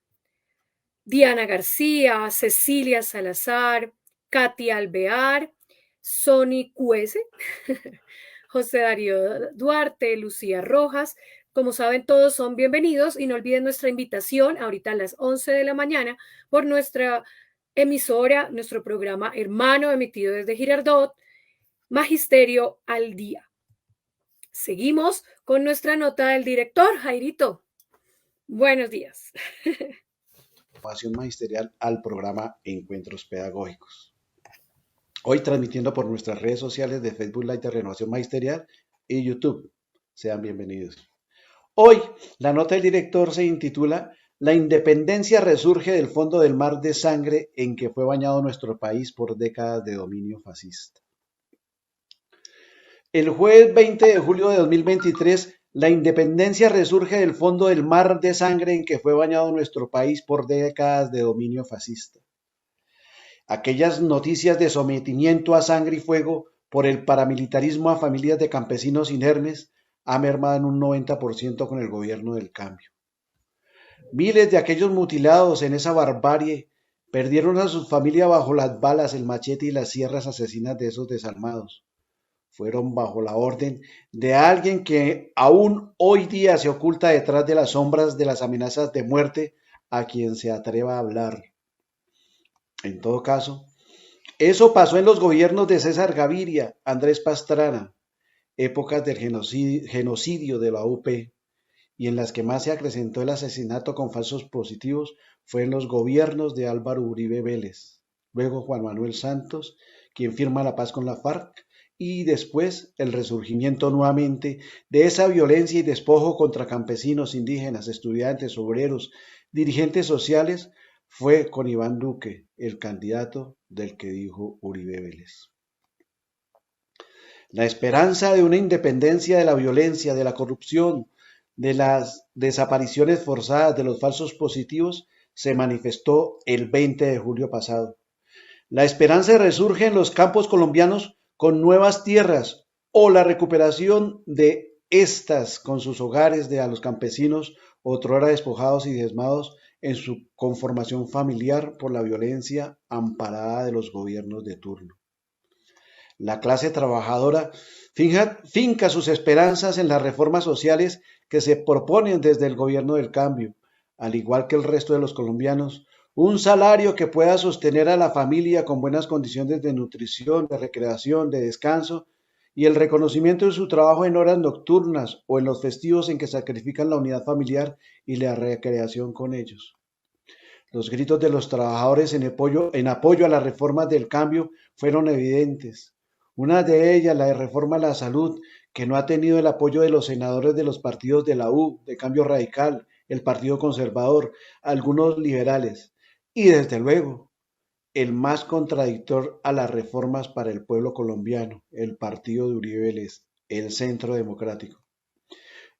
Diana García, Cecilia Salazar, Katy Alvear, Sony Cuese, José Darío Duarte, Lucía Rojas. Como saben, todos son bienvenidos y no olviden nuestra invitación ahorita a las 11 de la mañana por nuestra emisora, nuestro programa hermano emitido desde Girardot, Magisterio al Día. Seguimos con nuestra nota del director, Jairito. Buenos días. Renovación magisterial al programa Encuentros Pedagógicos. Hoy transmitiendo por nuestras redes sociales de Facebook Live de Renovación Magisterial y YouTube. Sean bienvenidos. Hoy, la nota del director se intitula La independencia resurge del fondo del mar de sangre en que fue bañado nuestro país por décadas de dominio fascista. El jueves 20 de julio de 2023, la independencia resurge del fondo del mar de sangre en que fue bañado nuestro país por décadas de dominio fascista. Aquellas noticias de sometimiento a sangre y fuego por el paramilitarismo a familias de campesinos inermes ha mermado en un 90% con el gobierno del cambio. Miles de aquellos mutilados en esa barbarie perdieron a su familia bajo las balas, el machete y las sierras asesinas de esos desarmados. Fueron bajo la orden de alguien que aún hoy día se oculta detrás de las sombras de las amenazas de muerte a quien se atreva a hablar. En todo caso, eso pasó en los gobiernos de César Gaviria, Andrés Pastrana, épocas del genocidio de la UP, y en las que más se acrecentó el asesinato con falsos positivos fue en los gobiernos de Álvaro Uribe Vélez, luego Juan Manuel Santos, quien firma la paz con la FARC, y después el resurgimiento nuevamente de esa violencia y despojo contra campesinos, indígenas, estudiantes, obreros, dirigentes sociales, fue con Iván Duque, el candidato del que dijo Uribe Vélez. La esperanza de una independencia de la violencia, de la corrupción, de las desapariciones forzadas, de los falsos positivos, se manifestó el 20 de julio pasado. La esperanza resurge en los campos colombianos con nuevas tierras o la recuperación de estas con sus hogares de a los campesinos otrora despojados y diezmados en su conformación familiar por la violencia amparada de los gobiernos de turno. La clase trabajadora finca sus esperanzas en las reformas sociales que se proponen desde el gobierno del cambio, al igual que el resto de los colombianos, un salario que pueda sostener a la familia con buenas condiciones de nutrición, de recreación, de descanso y el reconocimiento de su trabajo en horas nocturnas o en los festivos en que sacrifican la unidad familiar y la recreación con ellos. Los gritos de los trabajadores en apoyo a las reformas del cambio fueron evidentes. Una de ellas, la de reforma a la salud, que no ha tenido el apoyo de los senadores de los partidos de la U, de Cambio Radical, el Partido Conservador, algunos liberales. Y desde luego, el más contradictor a las reformas para el pueblo colombiano, el partido de Uribe Vélez, el Centro Democrático.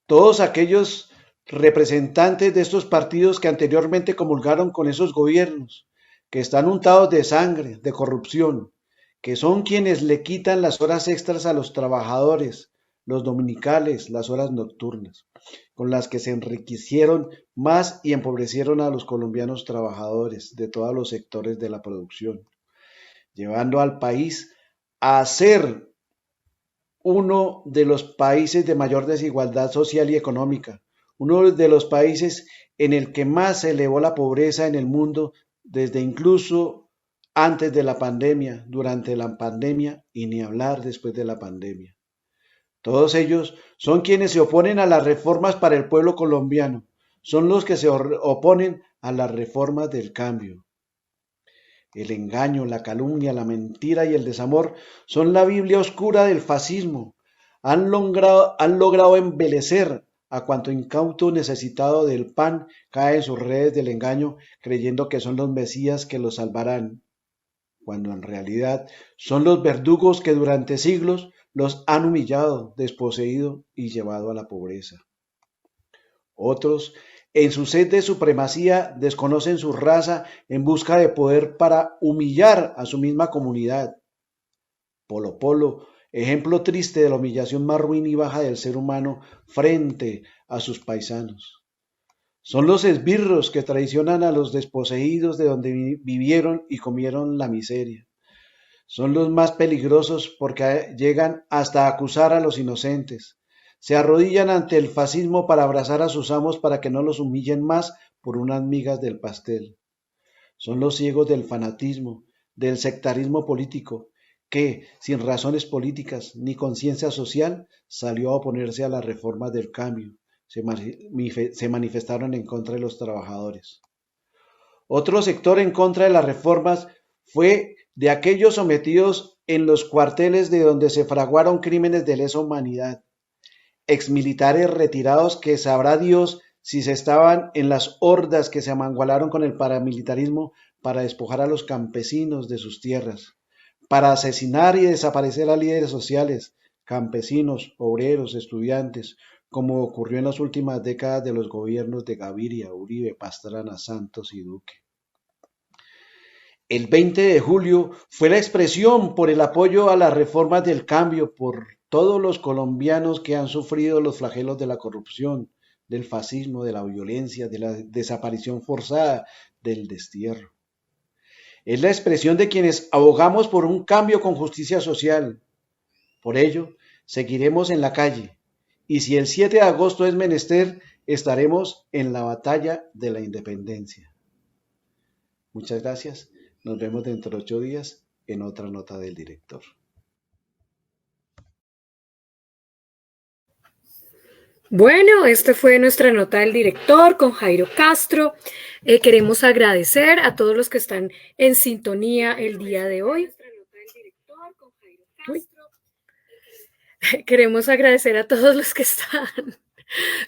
Todos aquellos representantes de estos partidos que anteriormente comulgaron con esos gobiernos, que están untados de sangre, de corrupción, que son quienes le quitan las horas extras a los trabajadores, los dominicales, las horas nocturnas, con las que se enriquecieron más y empobrecieron a los colombianos trabajadores de todos los sectores de la producción, llevando al país a ser uno de los países de mayor desigualdad social y económica, uno de los países en el que más se elevó la pobreza en el mundo desde incluso antes de la pandemia, durante la pandemia y ni hablar después de la pandemia. Todos ellos son quienes se oponen a las reformas para el pueblo colombiano, son los que se oponen a las reformas del cambio. El engaño, la calumnia, la mentira y el desamor son la Biblia oscura del fascismo. Han logrado embelecer a cuanto incauto necesitado del pan cae en sus redes del engaño, creyendo que son los mesías que los salvarán, cuando en realidad son los verdugos que durante siglos los han humillado, desposeído y llevado a la pobreza. Otros, en su sed de supremacía, desconocen su raza en busca de poder para humillar a su misma comunidad. Polo Polo, ejemplo triste de la humillación más ruin y baja del ser humano frente a sus paisanos. Son los esbirros que traicionan a los desposeídos de donde vivieron y comieron la miseria. Son los más peligrosos porque llegan hasta acusar a los inocentes. Se arrodillan ante el fascismo para abrazar a sus amos para que no los humillen más por unas migas del pastel. Son los ciegos del fanatismo, del sectarismo político, que, sin razones políticas ni conciencia social, salió a oponerse a las reformas del cambio. Se manifestaron en contra de los trabajadores. Otro sector en contra de las reformas fue de aquellos sometidos en los cuarteles de donde se fraguaron crímenes de lesa humanidad, exmilitares retirados que sabrá Dios si se estaban en las hordas que se amangualaron con el paramilitarismo para despojar a los campesinos de sus tierras, para asesinar y desaparecer a líderes sociales, campesinos, obreros, estudiantes, como ocurrió en las últimas décadas de los gobiernos de Gaviria, Uribe, Pastrana, Santos y Duque. El 20 de julio fue la expresión por el apoyo a las reformas del cambio por todos los colombianos que han sufrido los flagelos de la corrupción, del fascismo, de la violencia, de la desaparición forzada, del destierro. Es la expresión de quienes abogamos por un cambio con justicia social. Por ello, seguiremos en la calle, y si el 7 de agosto es menester, estaremos en la batalla de la independencia. Muchas gracias. Nos vemos dentro de 8 días en otra nota del director. Bueno, esta fue nuestra nota del director con Jairo Castro. Queremos agradecer a todos los que están en sintonía el día de hoy. Queremos agradecer a todos los que están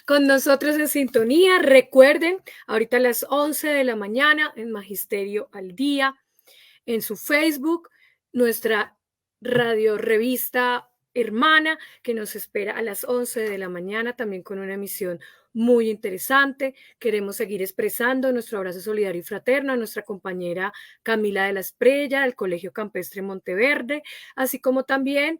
con nosotros en sintonía. Recuerden, ahorita a las 11 de la mañana en Magisterio al Día, en su Facebook, nuestra radio revista hermana que nos espera a las 11 de la mañana, también con una emisión muy interesante. Queremos seguir expresando nuestro abrazo solidario y fraterno a nuestra compañera Camila de la Esprella del Colegio Campestre Monteverde, así como también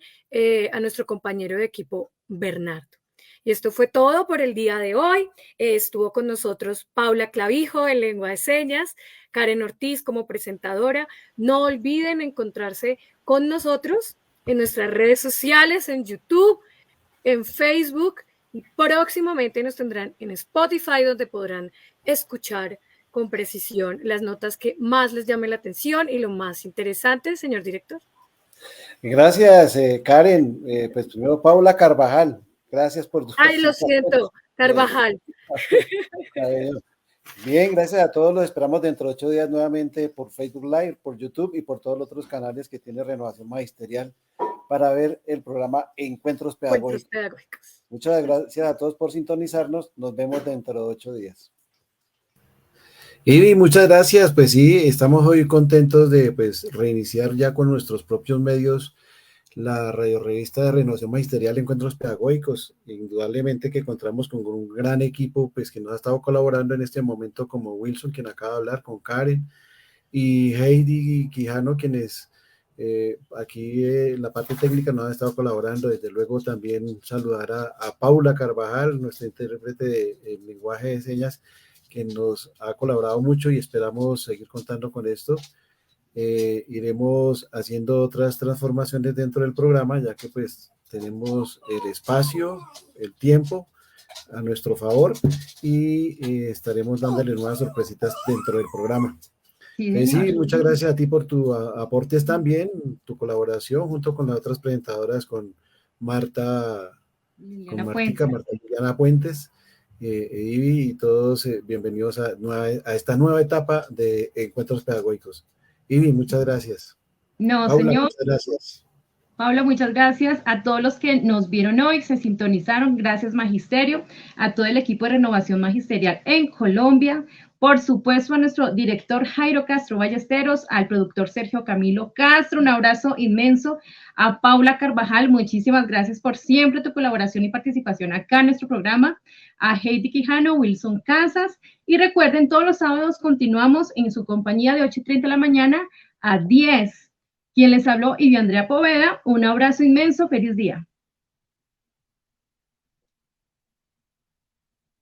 a nuestro compañero de equipo Bernardo. Y esto fue todo por el día de hoy. Estuvo con nosotros Paula Clavijo en Lengua de Señas, Karen Ortiz como presentadora. No olviden encontrarse con nosotros en nuestras redes sociales, en YouTube, en Facebook, y próximamente nos tendrán en Spotify, donde podrán escuchar con precisión las notas que más les llamen la atención y lo más interesante, señor director. Gracias, Karen. Pues primero, Paula Carvajal. Gracias por... Ay, lo siento, Carvajal. Bien, gracias a todos. Los esperamos dentro de 8 días nuevamente por Facebook Live, por YouTube y por todos los otros canales que tiene Renovación Magisterial para ver el programa Encuentros Pedagógicos. Muchas gracias a todos por sintonizarnos. Nos vemos dentro de 8 días. Y muchas gracias. Pues sí, estamos hoy contentos de reiniciar ya con nuestros propios medios la radiorevista de Renovación Magisterial Encuentros Pedagógicos. Indudablemente que contamos con un gran equipo que nos ha estado colaborando en este momento, como Wilson, quien acaba de hablar, con Karen, y Heidi Quijano, quienes aquí en la parte técnica nos han estado colaborando. Desde luego también saludar a Paula Carvajal, nuestra intérprete de lenguaje de señas, que nos ha colaborado mucho y esperamos seguir contando con esto. Iremos haciendo otras transformaciones dentro del programa, ya que tenemos el espacio, el tiempo a nuestro favor, y estaremos dándole nuevas sorpresitas dentro del programa. Sí, muchas gracias a ti por tu aportes también, tu colaboración junto con las otras presentadoras, con Marta Liliana Puentes, Ivy, y todos bienvenidos a esta nueva etapa de Encuentros Pedagógicos. Ivy, muchas gracias. No, Paula, señor. Muchas gracias. Paula, muchas gracias a todos los que nos vieron hoy, se sintonizaron. Gracias, Magisterio, a todo el equipo de Renovación Magisterial en Colombia. Por supuesto, a nuestro director Jairo Castro Ballesteros, al productor Sergio Camilo Castro, un abrazo inmenso. A Paula Carvajal, muchísimas gracias por siempre tu colaboración y participación acá en nuestro programa. A Heidi Quijano, Wilson Casas. Y recuerden, todos los sábados continuamos en su compañía de 8:30 de la mañana a 10. Quien les habló, Ivy Andrea Poveda. Un abrazo inmenso, feliz día.